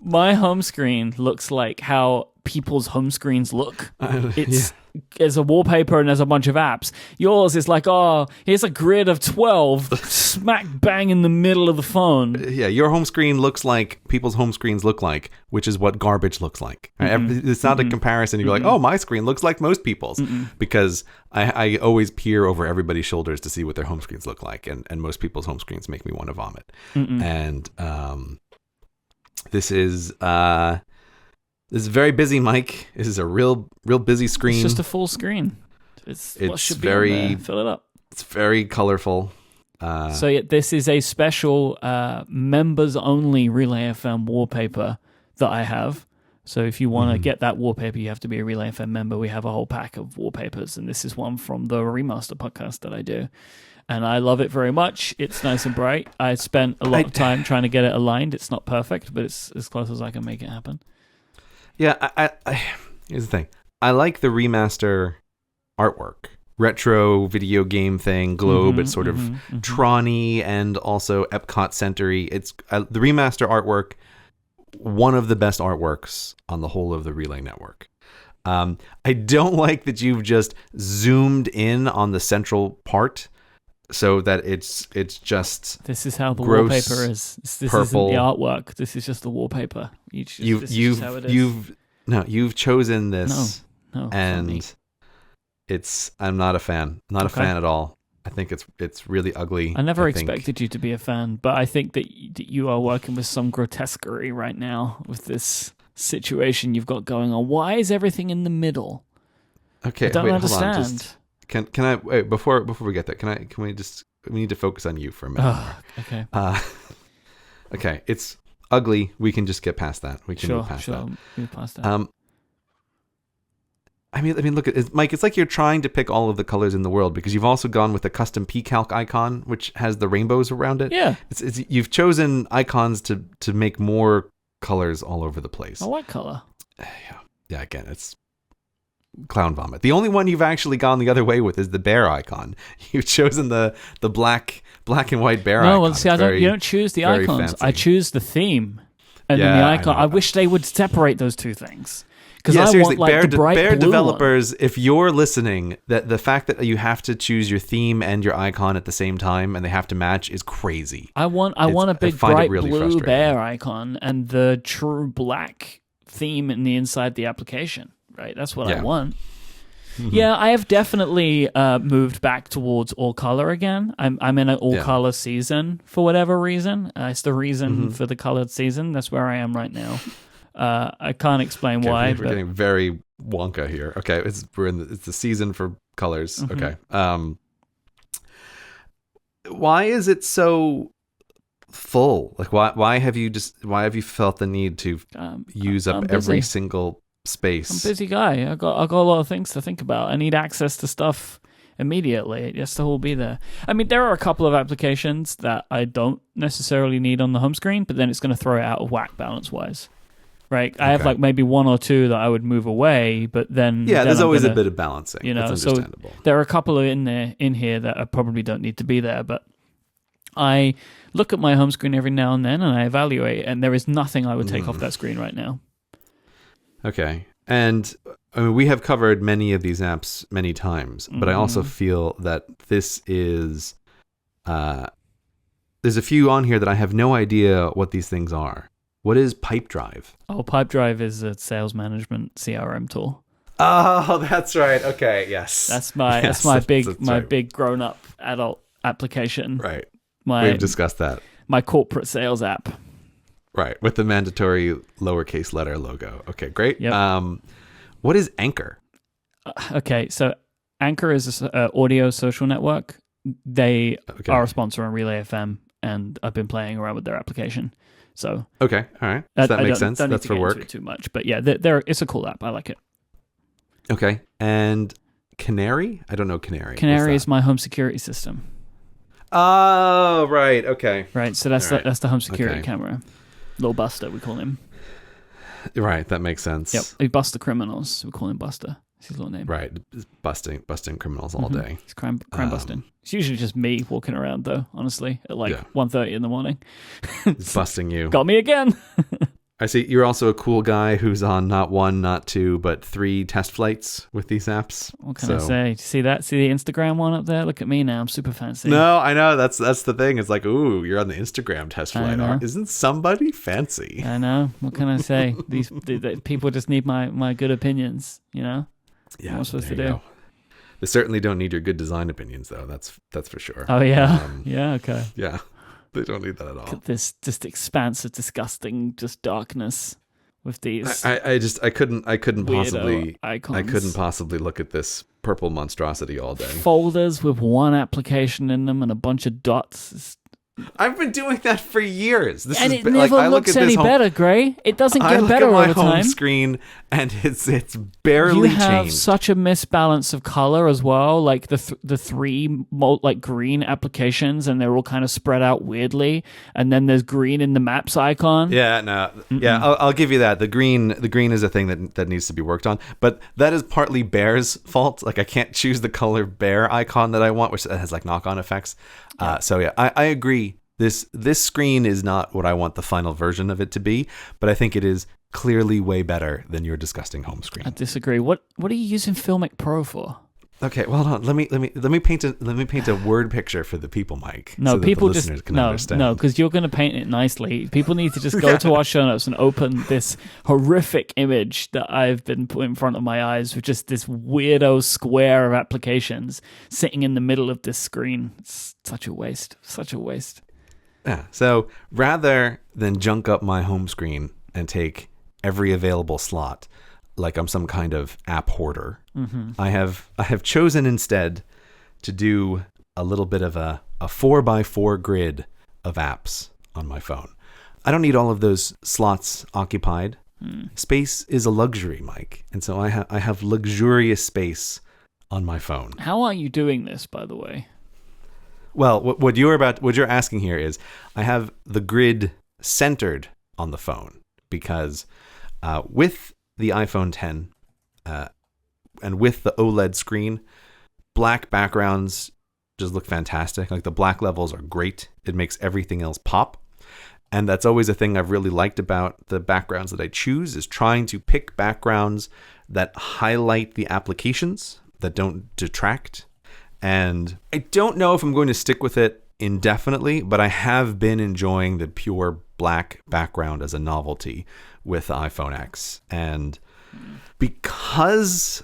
[SPEAKER 1] My home screen looks like how people's home screens look. There's a wallpaper and there's a bunch of apps. Yours is like, here's a grid of 12 smack bang in the middle of the phone.
[SPEAKER 2] Yeah, your home screen looks like people's home screens look like, which is what garbage looks like. Mm-hmm. It's not a comparison. You're like, oh, my screen looks like most people's. Because I always peer over everybody's shoulders to see what their home screens look like. And most people's home screens make me want to vomit. And this is very busy, Myke. This is a real busy screen.
[SPEAKER 1] It's just a full screen. It's what should
[SPEAKER 2] very,
[SPEAKER 1] be on there. Fill it up.
[SPEAKER 2] It's very colorful.
[SPEAKER 1] This is a special members-only Relay FM wallpaper that I have. So if you want to get that wallpaper, you have to be a Relay FM member. We have a whole pack of wallpapers, and this is one from the Remaster podcast that I do. And I love it very much. It's nice and bright. I spent a lot of time trying to get it aligned. It's not perfect, but it's as close as I can make it happen.
[SPEAKER 2] Yeah, here's the thing. I like the remaster artwork. Retro video game thing, globe. It's sort of Tron-y and also Epcot Center-y. It's the remaster artwork, one of the best artworks on the whole of the Relay network. I don't like that you've just zoomed in on the central part, so that it's just
[SPEAKER 1] this is how the
[SPEAKER 2] gross,
[SPEAKER 1] wallpaper is. This
[SPEAKER 2] purple.
[SPEAKER 1] isn't the artwork. This is just the wallpaper.
[SPEAKER 2] You've chosen this.
[SPEAKER 1] No,
[SPEAKER 2] and I'm not a fan. Not a fan at all. I think it's really ugly.
[SPEAKER 1] I never expected you to be a fan, but I think that you are working with some grotesquerie right now with this situation you've got going on. Why is everything in the middle?
[SPEAKER 2] Okay,
[SPEAKER 1] I don't understand.
[SPEAKER 2] Hold on. Can I wait before we get there? We need to focus on you for a minute.
[SPEAKER 1] Okay.
[SPEAKER 2] Okay, it's ugly. We can just get past that. We can move past that.
[SPEAKER 1] Move past that.
[SPEAKER 2] I mean, look at it, Myke. It's like you're trying to pick all of the colors in the world because you've also gone with a custom pCalc icon, which has the rainbows around it.
[SPEAKER 1] Yeah.
[SPEAKER 2] It's you've chosen icons to make more colors all over the place.
[SPEAKER 1] I like color.
[SPEAKER 2] Yeah. Again, clown vomit. The only one you've actually gone the other way with is the bear icon. You've chosen the black and white bear icon.
[SPEAKER 1] No, well, see, you don't choose the icons.
[SPEAKER 2] Fancy.
[SPEAKER 1] I choose the theme. And then the icon. I wish they would separate those two things. Because
[SPEAKER 2] seriously,
[SPEAKER 1] want, like, the bright
[SPEAKER 2] Bear
[SPEAKER 1] blue
[SPEAKER 2] developers, if you're listening, that the fact that you have to choose your theme and your icon at the same time and they have to match is crazy.
[SPEAKER 1] I want a big bright blue bear icon and the true black theme in the inside the application. Right, that's what I want. Mm-hmm. Yeah, I have definitely moved back towards all color again. I'm in an all color season for whatever reason. It's the reason for the colored season. That's where I am right now. I can't explain why.
[SPEAKER 2] We're getting very Wonka here. Okay, it's the season for colors. Mm-hmm. Okay. Why is it so full? Like, why have you felt the need to use up every single space?
[SPEAKER 1] I'm a busy guy. I got a lot of things to think about. I need access to stuff immediately. It has to all be there. I mean, there are a couple of applications that I don't necessarily need on the home screen, but then it's going to throw it out of whack balance wise. Right, I have like maybe one or two that I would move away, but then
[SPEAKER 2] there's always a bit of balancing. You know, that's understandable.
[SPEAKER 1] So there are a couple in here that I probably don't need to be there, but I look at my home screen every now and then and I evaluate, and there is nothing I would take off that screen right now.
[SPEAKER 2] Okay, and I mean, we have covered many of these apps many times, but I also feel that this is there's a few on here that I have no idea what these things are. What is Pipedrive?
[SPEAKER 1] Oh, Pipedrive is a sales management CRM tool.
[SPEAKER 2] Oh, that's right. Okay, yes.
[SPEAKER 1] That's my big grown up adult application.
[SPEAKER 2] Right. We've discussed that.
[SPEAKER 1] My corporate sales app.
[SPEAKER 2] Right, with the mandatory lowercase letter logo. Okay, great.
[SPEAKER 1] Yep.
[SPEAKER 2] What is Anchor?
[SPEAKER 1] Okay, so Anchor is an audio social network. They are a sponsor on Relay FM, and I've been playing around with their application. So
[SPEAKER 2] okay, all right. So that makes sense. That's for work.
[SPEAKER 1] Into it too much, but yeah, it's a cool app. I like it.
[SPEAKER 2] Okay, and Canary? I don't know Canary.
[SPEAKER 1] Canary is my home security system.
[SPEAKER 2] Oh, right. Okay.
[SPEAKER 1] Right. So that's the home security camera. Little Buster, we call him.
[SPEAKER 2] Right. That makes sense.
[SPEAKER 1] Yep. We bust the criminals. We call him Buster. That's his little name.
[SPEAKER 2] Right. Busting criminals all day.
[SPEAKER 1] He's crime busting. It's usually just me walking around, though, honestly, at 1:30 in the morning.
[SPEAKER 2] He's busting you.
[SPEAKER 1] Got me again.
[SPEAKER 2] I see you're also a cool guy who's on not one, not two, but 3 test flights with these apps.
[SPEAKER 1] What can I say? See that? See the Instagram one up there? Look at me now. I'm super fancy.
[SPEAKER 2] No, I know. That's the thing. It's like, ooh, you're on the Instagram test flight. Isn't somebody fancy?
[SPEAKER 1] I know. What can I say? These people just need my good opinions, you know?
[SPEAKER 2] Yeah,
[SPEAKER 1] what am I supposed to do?
[SPEAKER 2] Go. They certainly don't need your good design opinions, though. That's for sure.
[SPEAKER 1] Oh, yeah? Yeah, okay.
[SPEAKER 2] Yeah. They don't need that at all.
[SPEAKER 1] Look at this just expanse of disgusting just darkness with these.
[SPEAKER 2] I couldn't possibly
[SPEAKER 1] icons.
[SPEAKER 2] I couldn't possibly look at this purple monstrosity all day.
[SPEAKER 1] Folders with one application in them and a bunch of dots.
[SPEAKER 2] I've been doing that for years.
[SPEAKER 1] It never looks any better, Gray. It doesn't get better over time. I look at my home
[SPEAKER 2] screen and it's barely changed.
[SPEAKER 1] You have such a misbalance of color as well. Like the 3 like green applications, and they're all kind of spread out weirdly. And then there's green in the maps icon.
[SPEAKER 2] Yeah, no, yeah, I'll give you that. The green is a thing that needs to be worked on. But that is partly Bear's fault. Like I can't choose the color bear icon that I want, which has like knock-on effects. So yeah, I agree. This screen is not what I want the final version of it to be, but I think it is clearly way better than your disgusting home screen.
[SPEAKER 1] I disagree. What are you using Filmic Pro for?
[SPEAKER 2] Okay, well, hold on. Let me paint a word picture for the people, Myke.
[SPEAKER 1] No,
[SPEAKER 2] so
[SPEAKER 1] people
[SPEAKER 2] that the listeners can understand.
[SPEAKER 1] No, because you're going to paint it nicely. People need to just go to our show notes and open this horrific image that I've been put in front of my eyes with just this weirdo square of applications sitting in the middle of this screen. It's such a waste. Such a waste.
[SPEAKER 2] Yeah. So rather than junk up my home screen and take every available slot, like I'm some kind of app hoarder, I have chosen instead to do a little bit of a 4x4 grid of apps on my phone. I don't need all of those slots occupied. Space is a luxury, Myke, and so I have luxurious space on my phone.
[SPEAKER 1] How are you doing this, by the way?
[SPEAKER 2] Well, what you're asking here is I have the grid centered on the phone because with the iPhone 10, and with the OLED screen, black backgrounds just look fantastic. Like the black levels are great. It makes everything else pop. And that's always a thing I've really liked about the backgrounds that I choose, is trying to pick backgrounds that highlight the applications, that don't detract. And I don't know if I'm going to stick with it indefinitely, but I have been enjoying the pure black background as a novelty with the iPhone X. And because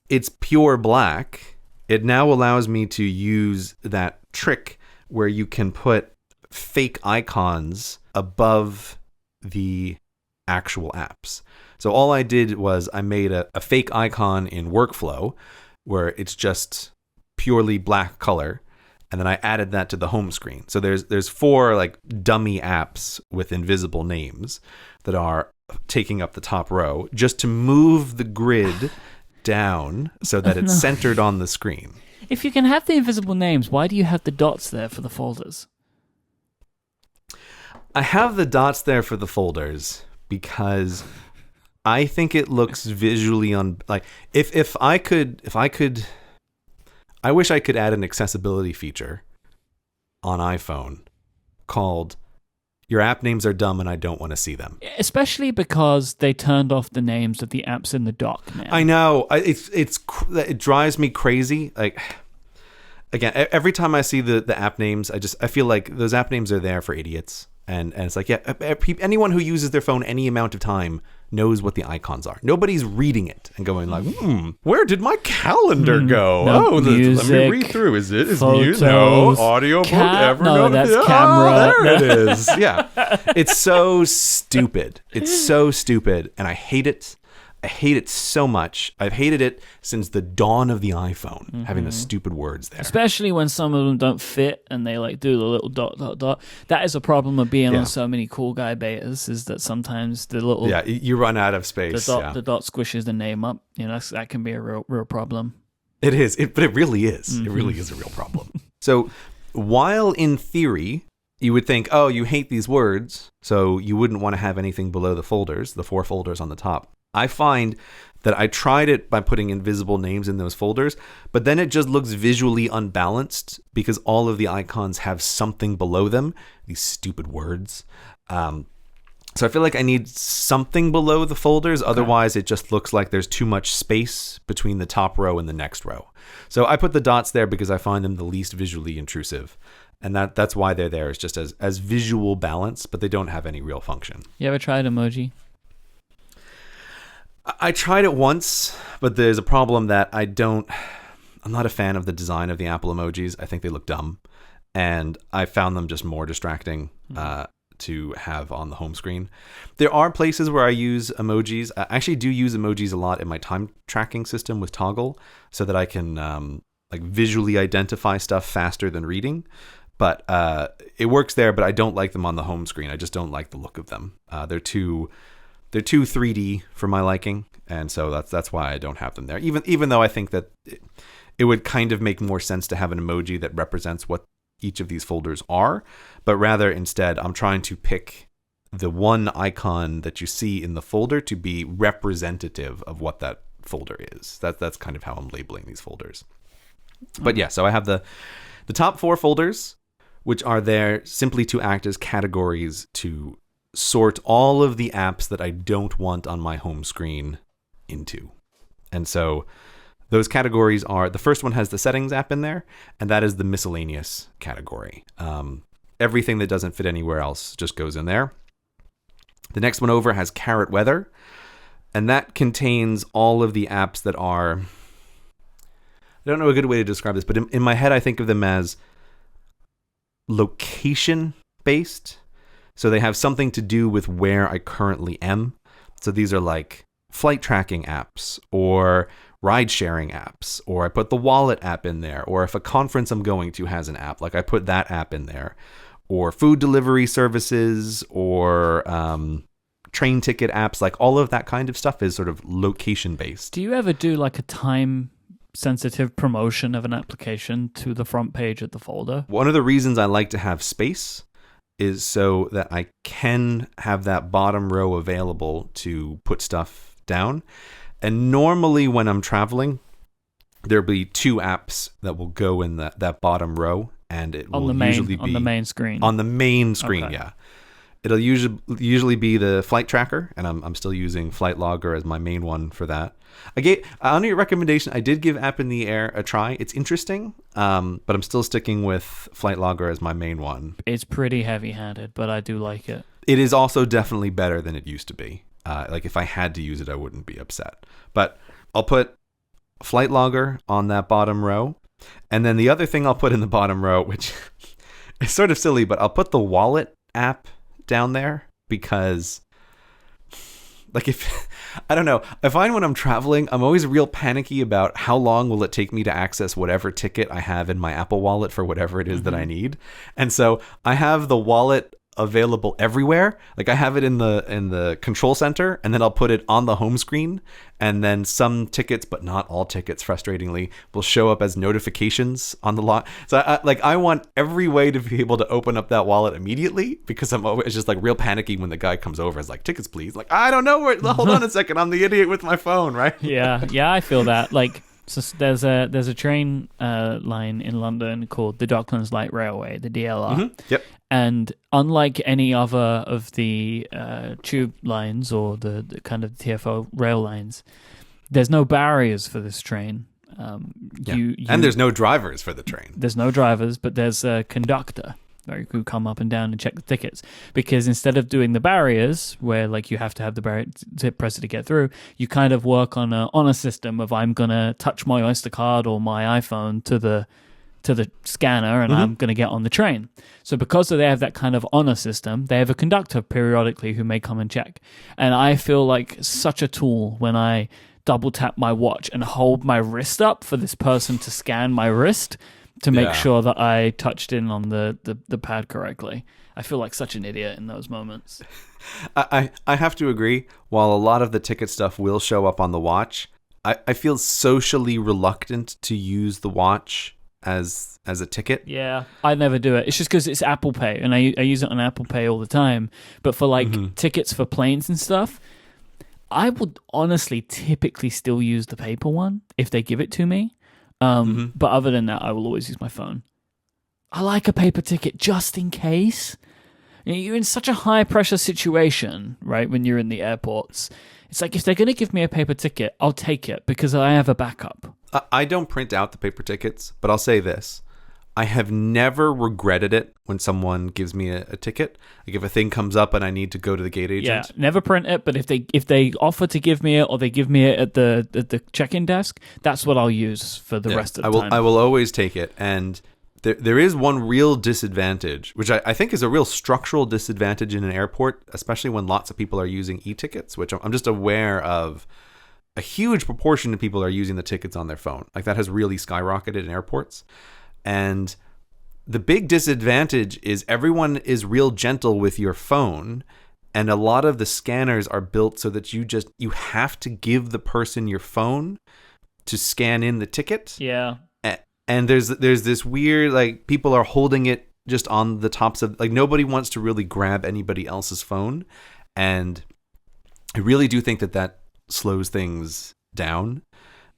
[SPEAKER 2] it's pure black, it now allows me to use that trick where you can put fake icons above the actual apps. So all I did was I made a fake icon in Workflow where it's just purely black color, and then I added that to the home screen. So there's 4 like dummy apps with invisible names that are taking up the top row, just to move the grid down so that it's centered on the screen.
[SPEAKER 1] If you can have the invisible names, why do you have the dots there for the folders?
[SPEAKER 2] I have the dots there for the folders because I think it looks visually like if I could I wish I could add an accessibility feature on iPhone called "Your app names are dumb and I don't want to see them."
[SPEAKER 1] Especially because they turned off the names of the apps in the dock now.
[SPEAKER 2] I know. It drives me crazy. Like, again, every time I see the app names, I feel like those app names are there for idiots. And it's like, yeah, anyone who uses their phone any amount of time knows what the icons are. Nobody's reading it and going like, where did my calendar go?
[SPEAKER 1] No,
[SPEAKER 2] let
[SPEAKER 1] music,
[SPEAKER 2] me read through. Is
[SPEAKER 1] photos,
[SPEAKER 2] no audio book ever?
[SPEAKER 1] No, that's camera.
[SPEAKER 2] There it is. Yeah. It's so stupid. It's so stupid. And I hate it. I hate it so much. I've hated it since the dawn of the iPhone, having the stupid words there.
[SPEAKER 1] Especially when some of them don't fit and they like do the little dot, dot, dot. That is a problem of being on so many cool guy betas, is that sometimes the little...
[SPEAKER 2] Yeah, you run out of space.
[SPEAKER 1] The dot squishes the name up. You know, that can be a real problem.
[SPEAKER 2] It is, but it really is. Mm-hmm. It really is a real problem. So while in theory, you would think, oh, you hate these words, so you wouldn't want to have anything below the folders, the 4 folders on the top. I find that I tried it by putting invisible names in those folders, but then it just looks visually unbalanced because all of the icons have something below them, these stupid words. So I feel like I need something below the folders. Otherwise, it just looks like there's too much space between the top row and the next row. So I put the dots there because I find them the least visually intrusive. And that's why they're there, is just as visual balance, but they don't have any real function.
[SPEAKER 1] You ever tried emoji?
[SPEAKER 2] I tried it once, but there's a problem that I'm not a fan of the design of the Apple emojis. I think they look dumb, and I found them just more distracting to have on the home screen. There are places where I use emojis. I actually do use emojis a lot in my time tracking system with Toggle, so that I can like visually identify stuff faster than reading. But it works there, but I don't like them on the home screen. I just don't like the look of them. They're too 3D for my liking, and so that's why I don't have them there. Even though I think that it would kind of make more sense to have an emoji that represents what each of these folders are, but rather instead I'm trying to pick the one icon that you see in the folder to be representative of what that folder is. That's kind of how I'm labeling these folders. But yeah, so I have the top 4 folders, which are there simply to act as categories to sort all of the apps that I don't want on my home screen into. And so those categories are, the first one has the settings app in there, and that is the miscellaneous category. Everything that doesn't fit anywhere else just goes in there. The next one over has Carrot Weather, and that contains all of the apps that are, I don't know a good way to describe this, but in my head I think of them as location based. So they have something to do with where I currently am. So these are like flight tracking apps or ride sharing apps, or I put the wallet app in there, or if a conference I'm going to has an app, like I put that app in there, or food delivery services, or train ticket apps, like all of that kind of stuff is sort of location based.
[SPEAKER 1] Do you ever do like a time sensitive promotion of an application to the front page of the folder?
[SPEAKER 2] One of the reasons I like to have space is so that I can have that bottom row available to put stuff down. And normally when I'm traveling, there'll be 2 apps that will go in that bottom row, and it will usually be
[SPEAKER 1] on the main screen.
[SPEAKER 2] On the main screen,
[SPEAKER 1] Okay.
[SPEAKER 2] yeah. It'll usually be the flight tracker, and I'm still using Flight Logger as my main one for that. On your recommendation, I did give App in the Air a try. It's interesting, but I'm still sticking with Flight Logger as my main one.
[SPEAKER 1] It's pretty heavy-handed, but I do like it.
[SPEAKER 2] It is also definitely better than it used to be. Like if I had to use it, I wouldn't be upset. But I'll put Flight Logger on that bottom row. And then the other thing I'll put in the bottom row, which is sort of silly, but I'll put the wallet app down there because like I don't know, I find when I'm traveling, I'm always real panicky about how long will it take me to access whatever ticket I have in my Apple Wallet for whatever it is that I need. And so I have the wallet available everywhere. Like I have it in the control center, and then I'll put it on the home screen, and then some tickets, but not all tickets, frustratingly, will show up as notifications on the lot. So I want every way to be able to open up that wallet immediately, because I'm always just like real panicky when the guy comes over. It's like, tickets please. Like, I don't know where, hold on a second, I'm the idiot with my phone, right?
[SPEAKER 1] Yeah, I feel that. Like, so there's a train line in London called the Docklands Light Railway, the DLR.
[SPEAKER 2] Mm-hmm. Yep.
[SPEAKER 1] And unlike any other of the tube lines or the kind of TFO rail lines, there's no barriers for this train.
[SPEAKER 2] And there's no drivers for the train.
[SPEAKER 1] There's no drivers, but there's a conductor who come up and down and check the tickets. Because instead of doing the barriers, where like you have to have the barrier to press it to get through, you kind of work on a system of I'm gonna touch my Oyster card or my iPhone to the scanner, and I'm going to get on the train. So because they have that kind of honor system, they have a conductor periodically who may come and check. And I feel like such a tool when I double tap my watch and hold my wrist up for this person to scan my wrist to make sure that I touched in on the pad correctly. I feel like such an idiot in those moments.
[SPEAKER 2] I have to agree. While a lot of the ticket stuff will show up on the watch, I feel socially reluctant to use the watch as a ticket.
[SPEAKER 1] Yeah, I never do it. It's just because it's Apple Pay, and I use it on Apple Pay all the time. But for like tickets for planes and stuff, I would honestly typically still use the paper one if they give it to me. But other than that, I will always use my phone. I like a paper ticket just in case. You know, you're in such a high pressure situation, right? When you're in the airports, it's like if they're going to give me a paper ticket, I'll take it because I have a backup.
[SPEAKER 2] I don't print out the paper tickets, but I'll say this. I have never regretted it when someone gives me a ticket. Like if a thing comes up and I need to go to the gate agent.
[SPEAKER 1] Yeah, never print it, but if they offer to give me it or they give me it at the check-in desk, that's what I'll use for the rest of the time.
[SPEAKER 2] I will always take it. And there is one real disadvantage, which I think is a real structural disadvantage in an airport, especially when lots of people are using e-tickets, which I'm just aware of. A huge proportion of people are using the tickets on their phone. Like that has really skyrocketed in airports. And the big disadvantage is everyone is real gentle with your phone. And a lot of the scanners are built so that you have to give the person your phone to scan in the ticket.
[SPEAKER 1] Yeah.
[SPEAKER 2] And there's this weird, like, people are holding it just on the tops of, like, nobody wants to really grab anybody else's phone. And I really do think that slows things down.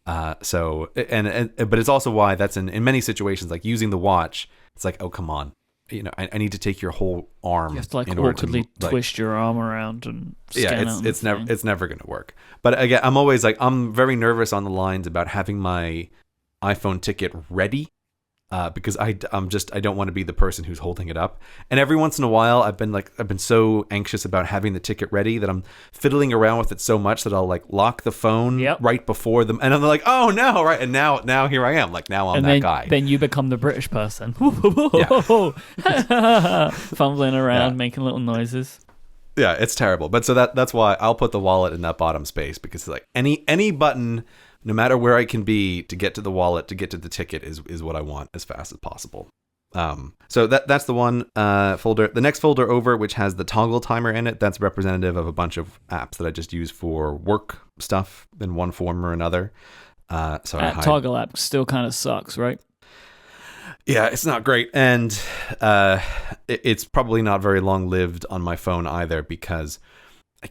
[SPEAKER 2] But it's also why that's in many situations, like using the watch, it's like, oh, come on. You know, I need to take your whole arm.
[SPEAKER 1] You have to like awkwardly twist your arm around and scan
[SPEAKER 2] it's never going to work. But again, I'm very nervous on the lines about having my iPhone ticket ready. Because I don't want to be the person who's holding it up. And every once in a while, I've been so anxious about having the ticket ready that I'm fiddling around with it so much that I'll like lock the phone right before them, and I'm like, oh no, right? And now here I am, like now I'm that guy.
[SPEAKER 1] Then you become the British person, fumbling around, making little noises.
[SPEAKER 2] Yeah, it's terrible. But so that's why I'll put the wallet in that bottom space, because like any button, no matter where I can be to get to the wallet, to get to the ticket is what I want as fast as possible. So that's the one folder. The next folder over, which has the toggle timer in it, that's representative of a bunch of apps that I just use for work stuff in one form or another.
[SPEAKER 1] Toggle app still kind of sucks, right?
[SPEAKER 2] Yeah, it's not great. And it's probably not very long lived on my phone either, because I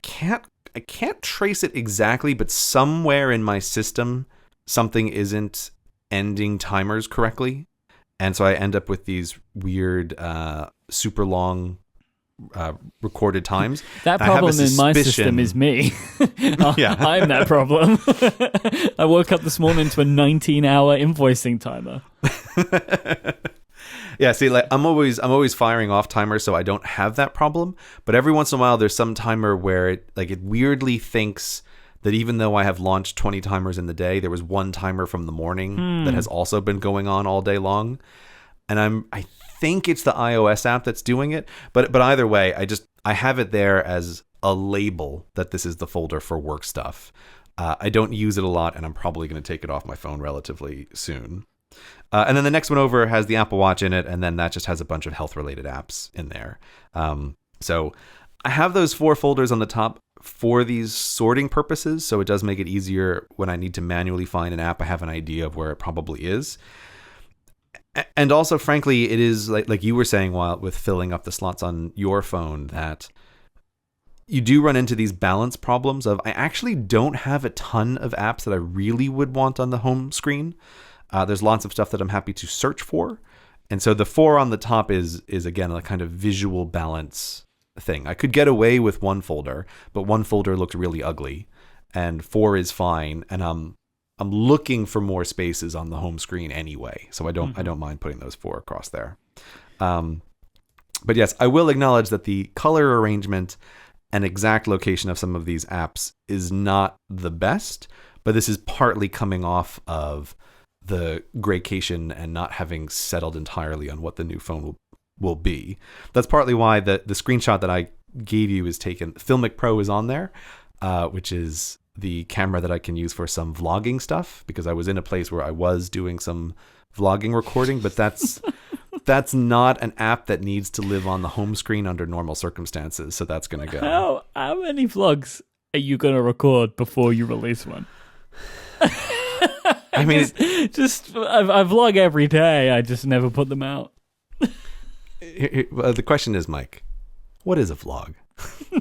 [SPEAKER 2] I can't trace it exactly, but somewhere in my system, something isn't ending timers correctly. And so I end up with these weird, super long recorded times.
[SPEAKER 1] That problem in my system is me.
[SPEAKER 2] Yeah.
[SPEAKER 1] I'm that problem. I woke up this morning to a 19-hour invoicing timer.
[SPEAKER 2] Yeah, see, like I'm always firing off timers, so I don't have that problem. But every once in a while, there's some timer where it weirdly thinks that even though I have launched 20 timers in the day, there was one timer from the morning that has also been going on all day long. And I think it's the iOS app that's doing it. But either way, I have it there as a label that this is the folder for work stuff. I don't use it a lot, and I'm probably going to take it off my phone relatively soon. And then the next one over has the Apple Watch in it, and then that just has a bunch of health-related apps in there. So I have those 4 folders on the top for these sorting purposes, so it does make it easier when I need to manually find an app. I have an idea of where it probably is. And also, frankly, it is like you were saying with filling up the slots on your phone, that you do run into these balance problems of, I actually don't have a ton of apps that I really would want on the home screen. There's lots of stuff that I'm happy to search for. And so the 4 on the top is again, a kind of visual balance thing. I could get away with 1 folder, but 1 folder looked really ugly, and 4 is fine. And I'm looking for more spaces on the home screen anyway. So I don't mind putting those 4 across there. But yes, I will acknowledge that the color arrangement and exact location of some of these apps is not the best, but this is partly coming off of the graycation and not having settled entirely on what the new phone will be. That's partly why the screenshot that I gave you is taken. Filmic Pro is on there, which is the camera that I can use for some vlogging stuff, because I was in a place where I was doing some vlogging recording, but that's not an app that needs to live on the home screen under normal circumstances. So that's going to go.
[SPEAKER 1] How many vlogs are you going to record before you release one? I mean, I vlog every day. I just never put them out.
[SPEAKER 2] The question is, Myke, what is a vlog?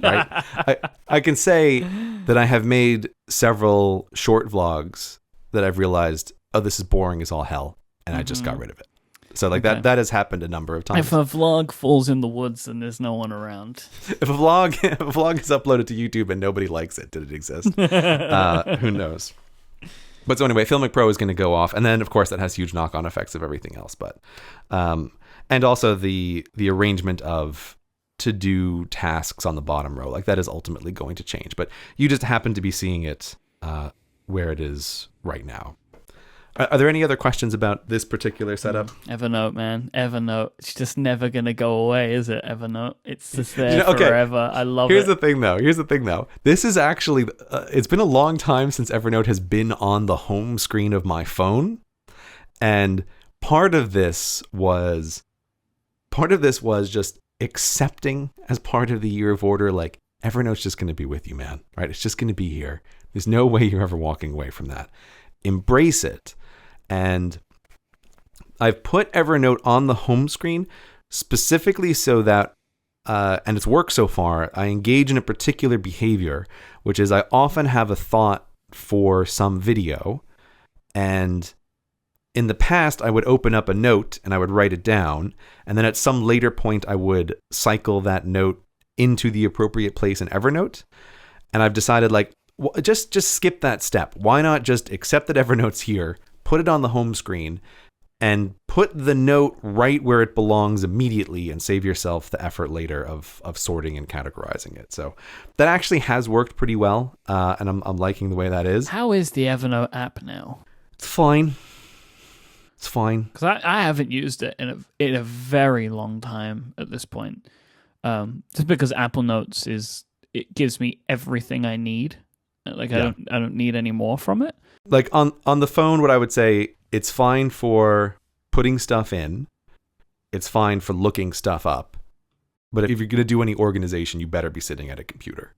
[SPEAKER 2] Right? I can say that I have made several short vlogs that I've realized, oh, this is boring as all hell, and I just got rid of it. So that has happened a number of times.
[SPEAKER 1] If a vlog falls in the woods and there's no one around.
[SPEAKER 2] If a vlog is uploaded to YouTube and nobody likes it, did it exist? Who knows? But so anyway, Filmic Pro is going to go off, and then of course that has huge knock-on effects of everything else. But and also the arrangement of to-do tasks on the bottom row, like that is ultimately going to change. But you just happen to be seeing it where it is right now. Are there any other questions about this particular setup?
[SPEAKER 1] Evernote, man. Evernote. It's just never going to go away, is it, Evernote? It's just there forever. I love it.
[SPEAKER 2] Here's the thing, though. This is actually... it's been a long time since Evernote has been on the home screen of my phone. And part of this was just accepting as part of the year of order, like, Evernote's just going to be with you, man. Right? It's just going to be here. There's no way you're ever walking away from that. Embrace it. And I've put Evernote on the home screen specifically so that, and it's worked so far, I engage in a particular behavior, which is I often have a thought for some video. And in the past, I would open up a note and I would write it down. And then at some later point, I would cycle that note into the appropriate place in Evernote. And I've decided, like, just skip that step. Why not just accept that Evernote's here, put it on the home screen, and put the note right where it belongs immediately, and save yourself the effort later of sorting and categorizing it. So that actually has worked pretty well, and I'm liking the way that is.
[SPEAKER 1] How is the Evernote app now?
[SPEAKER 2] It's fine. Because
[SPEAKER 1] I haven't used it in a very long time at this point. Just because Apple Notes it gives me everything I need. Like I don't need any more from it.
[SPEAKER 2] Like on the phone, what I would say, it's fine for putting stuff in. It's fine for looking stuff up. But if you're going to do any organization, you better be sitting at a computer,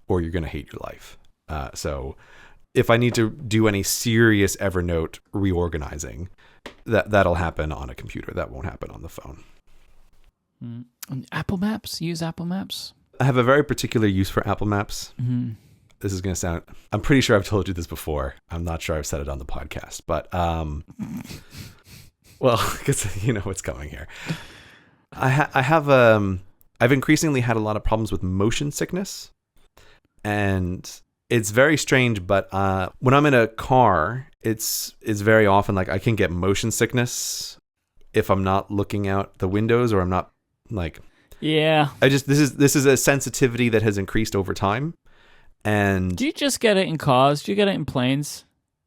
[SPEAKER 2] or you're going to hate your life. So if I need to do any serious Evernote reorganizing, that'll happen on a computer. That won't happen on the phone.
[SPEAKER 1] Apple Maps? Use Apple Maps?
[SPEAKER 2] I have a very particular use for Apple Maps.
[SPEAKER 1] Mm-hmm.
[SPEAKER 2] this is going to sound, I'm pretty sure I've told you this before. I'm not sure I've said it on the podcast, but, well, because you know what's coming here. I've increasingly had a lot of problems with motion sickness, and it's very strange, but when I'm in a car, it's very often like I can get motion sickness if I'm not looking out the windows, or I'm not like,
[SPEAKER 1] yeah.
[SPEAKER 2] this is a sensitivity that has increased over time. And
[SPEAKER 1] do you just get it in cars? Do you get it in planes?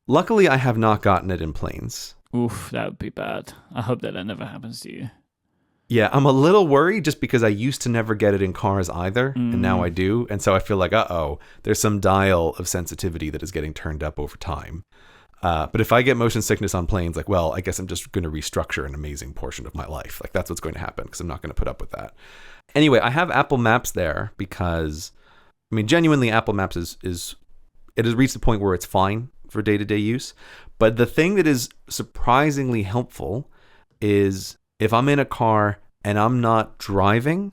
[SPEAKER 2] Luckily, I have not gotten it in planes.
[SPEAKER 1] Oof, that would be bad. I hope that never happens to you.
[SPEAKER 2] Yeah, I'm a little worried just because I used to never get it in cars either, and now I do. And so I feel like, there's some dial of sensitivity that is getting turned up over time. But if I get motion sickness on planes, like, well, I guess I'm just going to restructure an amazing portion of my life. Like, that's what's going to happen, because I'm not going to put up with that. Anyway, I have Apple Maps there because, I mean, genuinely, Apple Maps it has reached the point where it's fine for day-to-day use. But the thing that is surprisingly helpful is if I'm in a car and I'm not driving,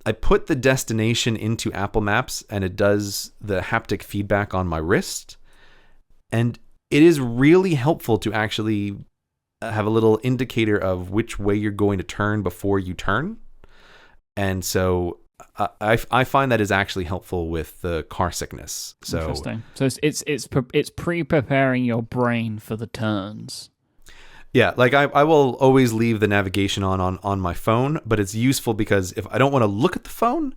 [SPEAKER 2] I put the destination into Apple Maps and it does the haptic feedback on my wrist. And it is really helpful to actually have a little indicator of which way you're going to turn before you turn. And so I find that is actually helpful with the car sickness. So
[SPEAKER 1] interesting. So it's pre-preparing your brain for the turns.
[SPEAKER 2] Yeah, like I will always leave the navigation on my phone, but it's useful because if I don't want to look at the phone,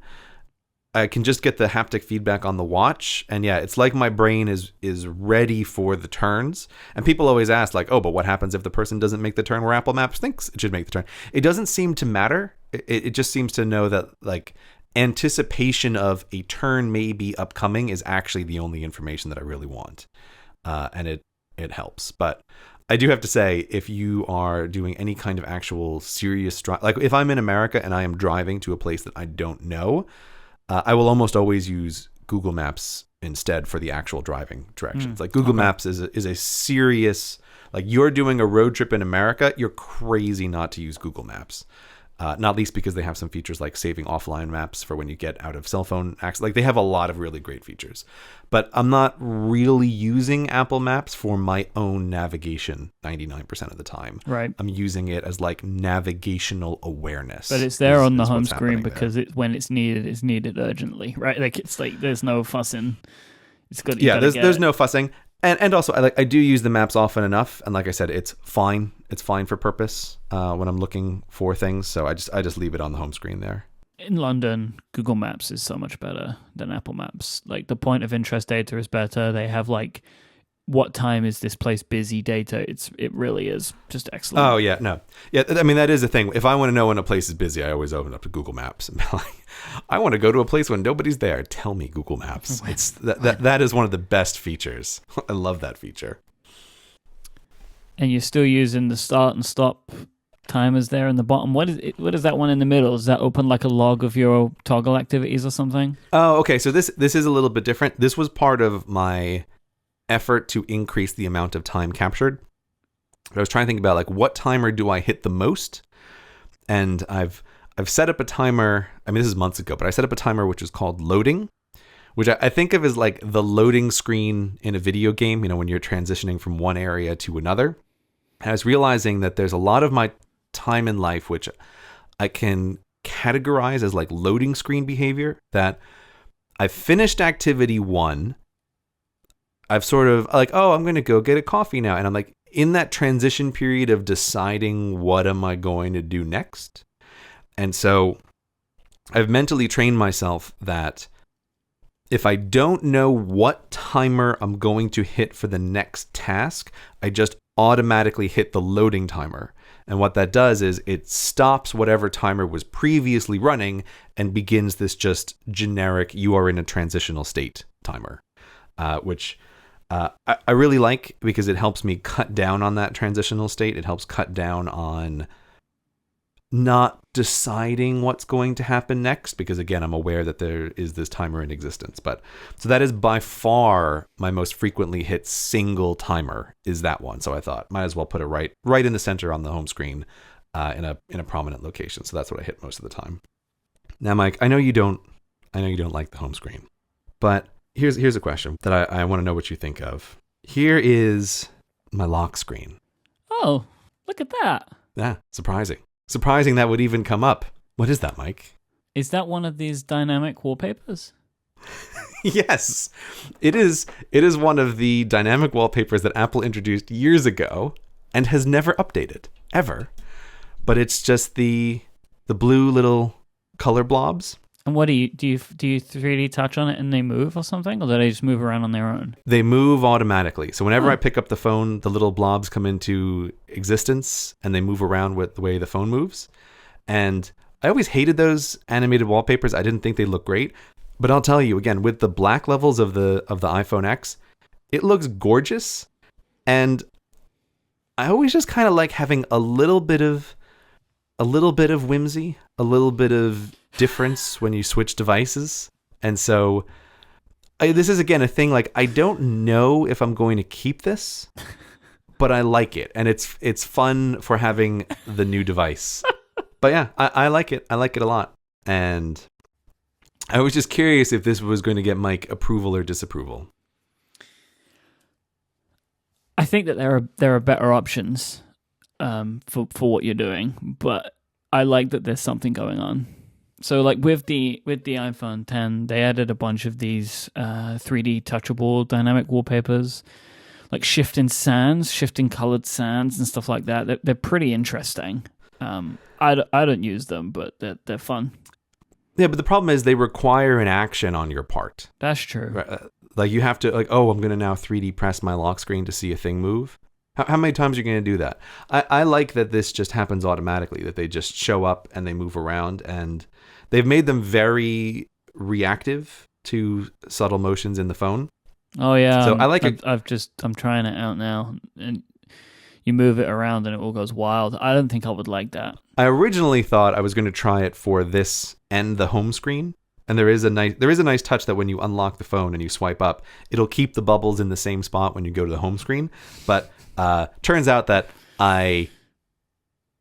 [SPEAKER 2] I can just get the haptic feedback on the watch. And yeah, it's like my brain is ready for the turns. And people always ask like, oh, but what happens if the person doesn't make the turn where Apple Maps thinks it should make the turn? It doesn't seem to matter. It just seems to know that like anticipation of a turn may be upcoming is actually the only information that I really want. And it helps. But I do have to say, if you are doing any kind of actual serious like if I'm in America and I am driving to a place that I don't know, I will almost always use Google Maps instead for the actual driving directions. Like Google Maps is a serious, like you're doing a road trip in America, you're crazy not to use Google Maps. Not least because they have some features like saving offline maps for when you get out of cell phone access. Like they have a lot of really great features. But I'm not really using Apple Maps for my own navigation 99% of the time.
[SPEAKER 1] Right.
[SPEAKER 2] I'm using it as like navigational awareness.
[SPEAKER 1] But it's there on the home screen because when it's needed urgently, right? Like it's like there's no fussing. It's good.
[SPEAKER 2] Yeah, there's no fussing. And also, I do use the maps often enough, and like I said, it's fine. It's fine for purpose when I'm looking for things. So I just leave it on the home screen there.
[SPEAKER 1] In London, Google Maps is so much better than Apple Maps. Like the point of interest data is better. They have like, what time is this place busy data? It really is just excellent.
[SPEAKER 2] Oh yeah, no, yeah. I mean that is the thing. If I want to know when a place is busy, I always open up to Google Maps and be like, I want to go to a place when nobody's there. Tell me, Google Maps. It's that is one of the best features. I love that feature.
[SPEAKER 1] And you're still using the start and stop timers there in the bottom. What is that one in the middle? Does that open like a log of your toggle activities or something? Oh,
[SPEAKER 2] okay. So this is a little bit different. This was part of my effort to increase the amount of time captured. I was trying to think about like what timer do I hit the most, and I've set up a timer. I mean, this is months ago, but I set up a timer which is called loading, which I think of as like the loading screen in a video game. You know, when you're transitioning from one area to another. And I was realizing that there's a lot of my time in life which I can categorize as like loading screen behavior. That I've finished activity 1. I've sort of like, oh, I'm going to go get a coffee now. And I'm like in that transition period of deciding what am I going to do next. And so I've mentally trained myself that if I don't know what timer I'm going to hit for the next task, I just automatically hit the loading timer. And what that does is it stops whatever timer was previously running and begins this just generic, you are in a transitional state timer, which I really like because it helps me cut down on that transitional state. It helps cut down on not deciding what's going to happen next because, again, I'm aware that there is this timer in existence. But so that is by far my most frequently hit single timer is that one. So I thought might as well put it right in the center on the home screen in a prominent location. So that's what I hit most of the time. Now, Myke, I know you don't like the home screen, but Here's a question that I want to know what you think of. Here is my lock screen.
[SPEAKER 1] Oh, look at that.
[SPEAKER 2] Yeah, surprising. Surprising that would even come up. What is that, Myke?
[SPEAKER 1] Is that one of these dynamic wallpapers?
[SPEAKER 2] Yes, it is. It is one of the dynamic wallpapers that Apple introduced years ago and has never updated, ever. But it's just the blue little color blobs.
[SPEAKER 1] And what do you 3D touch on it and they move or something, or do they just move around on their own?
[SPEAKER 2] They move automatically. So whenever I pick up the phone, the little blobs come into existence and they move around with the way the phone moves. And I always hated those animated wallpapers. I didn't think they looked great. But I'll tell you again, with the black levels of the iPhone X, it looks gorgeous. And I always just kind of like having a little bit of whimsy, a little bit of difference when you switch devices. And so this is again a thing, like I don't know if I'm going to keep this, but I like it, and it's fun for having the new device. But yeah, I like it. I like it a lot. And I was just curious if this was going to get Myke approval or disapproval.
[SPEAKER 1] I think that there are better options for what you're doing, but I like that there's something going on. So like with the iPhone 10, they added a bunch of these 3D touchable dynamic wallpapers, like shifting colored sands and stuff like that. They're pretty interesting. I don't use them, but they're fun.
[SPEAKER 2] Yeah, but the problem is they require an action on your part.
[SPEAKER 1] That's true.
[SPEAKER 2] Right? Like you have to I'm going to now 3D press my lock screen to see a thing move. How many times are you going to do that? I like that this just happens automatically, that they just show up and they move around, and they've made them very reactive to subtle motions in the phone.
[SPEAKER 1] Oh yeah.
[SPEAKER 2] So I like it.
[SPEAKER 1] I'm trying it out now, and you move it around and it all goes wild. I don't think I would like that.
[SPEAKER 2] I originally thought I was going to try it for this and the home screen. And there is a nice touch that when you unlock the phone and you swipe up, it'll keep the bubbles in the same spot when you go to the home screen. But turns out that I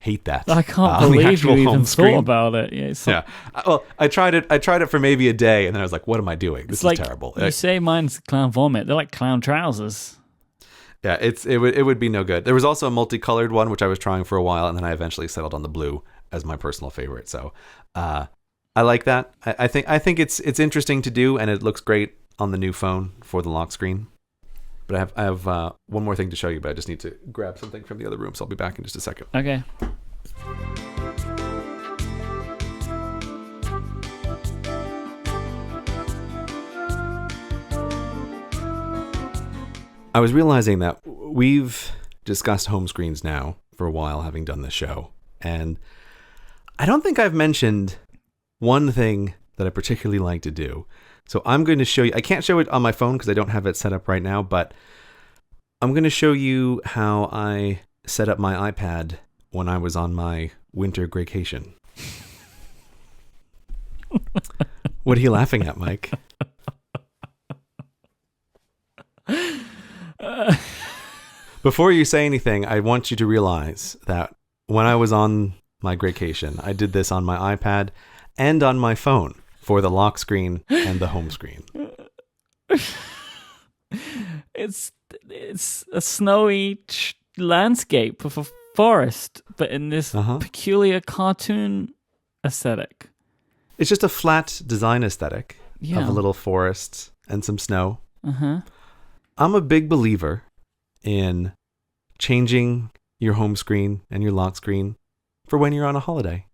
[SPEAKER 2] hate that.
[SPEAKER 1] I can't believe you even thought about it.
[SPEAKER 2] Yeah. Well, I tried it for maybe a day, and then I was like, "What am I doing? This is terrible."
[SPEAKER 1] You say mine's clown vomit. They're like clown trousers.
[SPEAKER 2] Yeah, it would be no good. There was also a multicolored one which I was trying for a while, and then I eventually settled on the blue as my personal favorite. So I like that. I think it's interesting to do, and it looks great on the new phone for the lock screen. But I have one more thing to show you, but I just need to grab something from the other room, so I'll be back in just a second.
[SPEAKER 1] Okay.
[SPEAKER 2] I was realizing that we've discussed home screens now for a while, having done this show, and I don't think I've mentioned one thing that I particularly like to do. So I'm going to show you. I can't show it on my phone because I don't have it set up right now, but I'm going to show you how I set up my iPad when I was on my winter vacation. What are you laughing at, Myke? Before you say anything, I want you to realize that when I was on my vacation, I did this on my iPad and on my phone for the lock screen and the home screen.
[SPEAKER 1] It's a snowy landscape of a forest, but in this peculiar cartoon aesthetic.
[SPEAKER 2] It's just a flat design aesthetic of a little forest and some snow. I'm a big believer in changing your home screen and your lock screen for when you're on a holiday.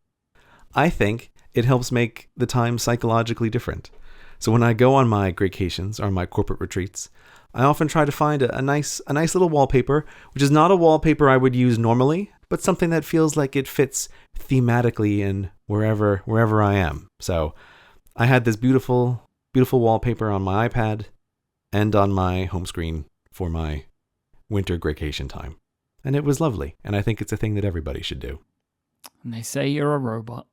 [SPEAKER 2] I think it helps make the time psychologically different. So when I go on my vacations or my corporate retreats, I often try to find a nice little wallpaper, which is not a wallpaper I would use normally, but something that feels like it fits thematically in wherever I am. So I had this beautiful wallpaper on my iPad and on my home screen for my winter vacation time. And it was lovely. And I think it's a thing that everybody should do.
[SPEAKER 1] And they say you're a robot.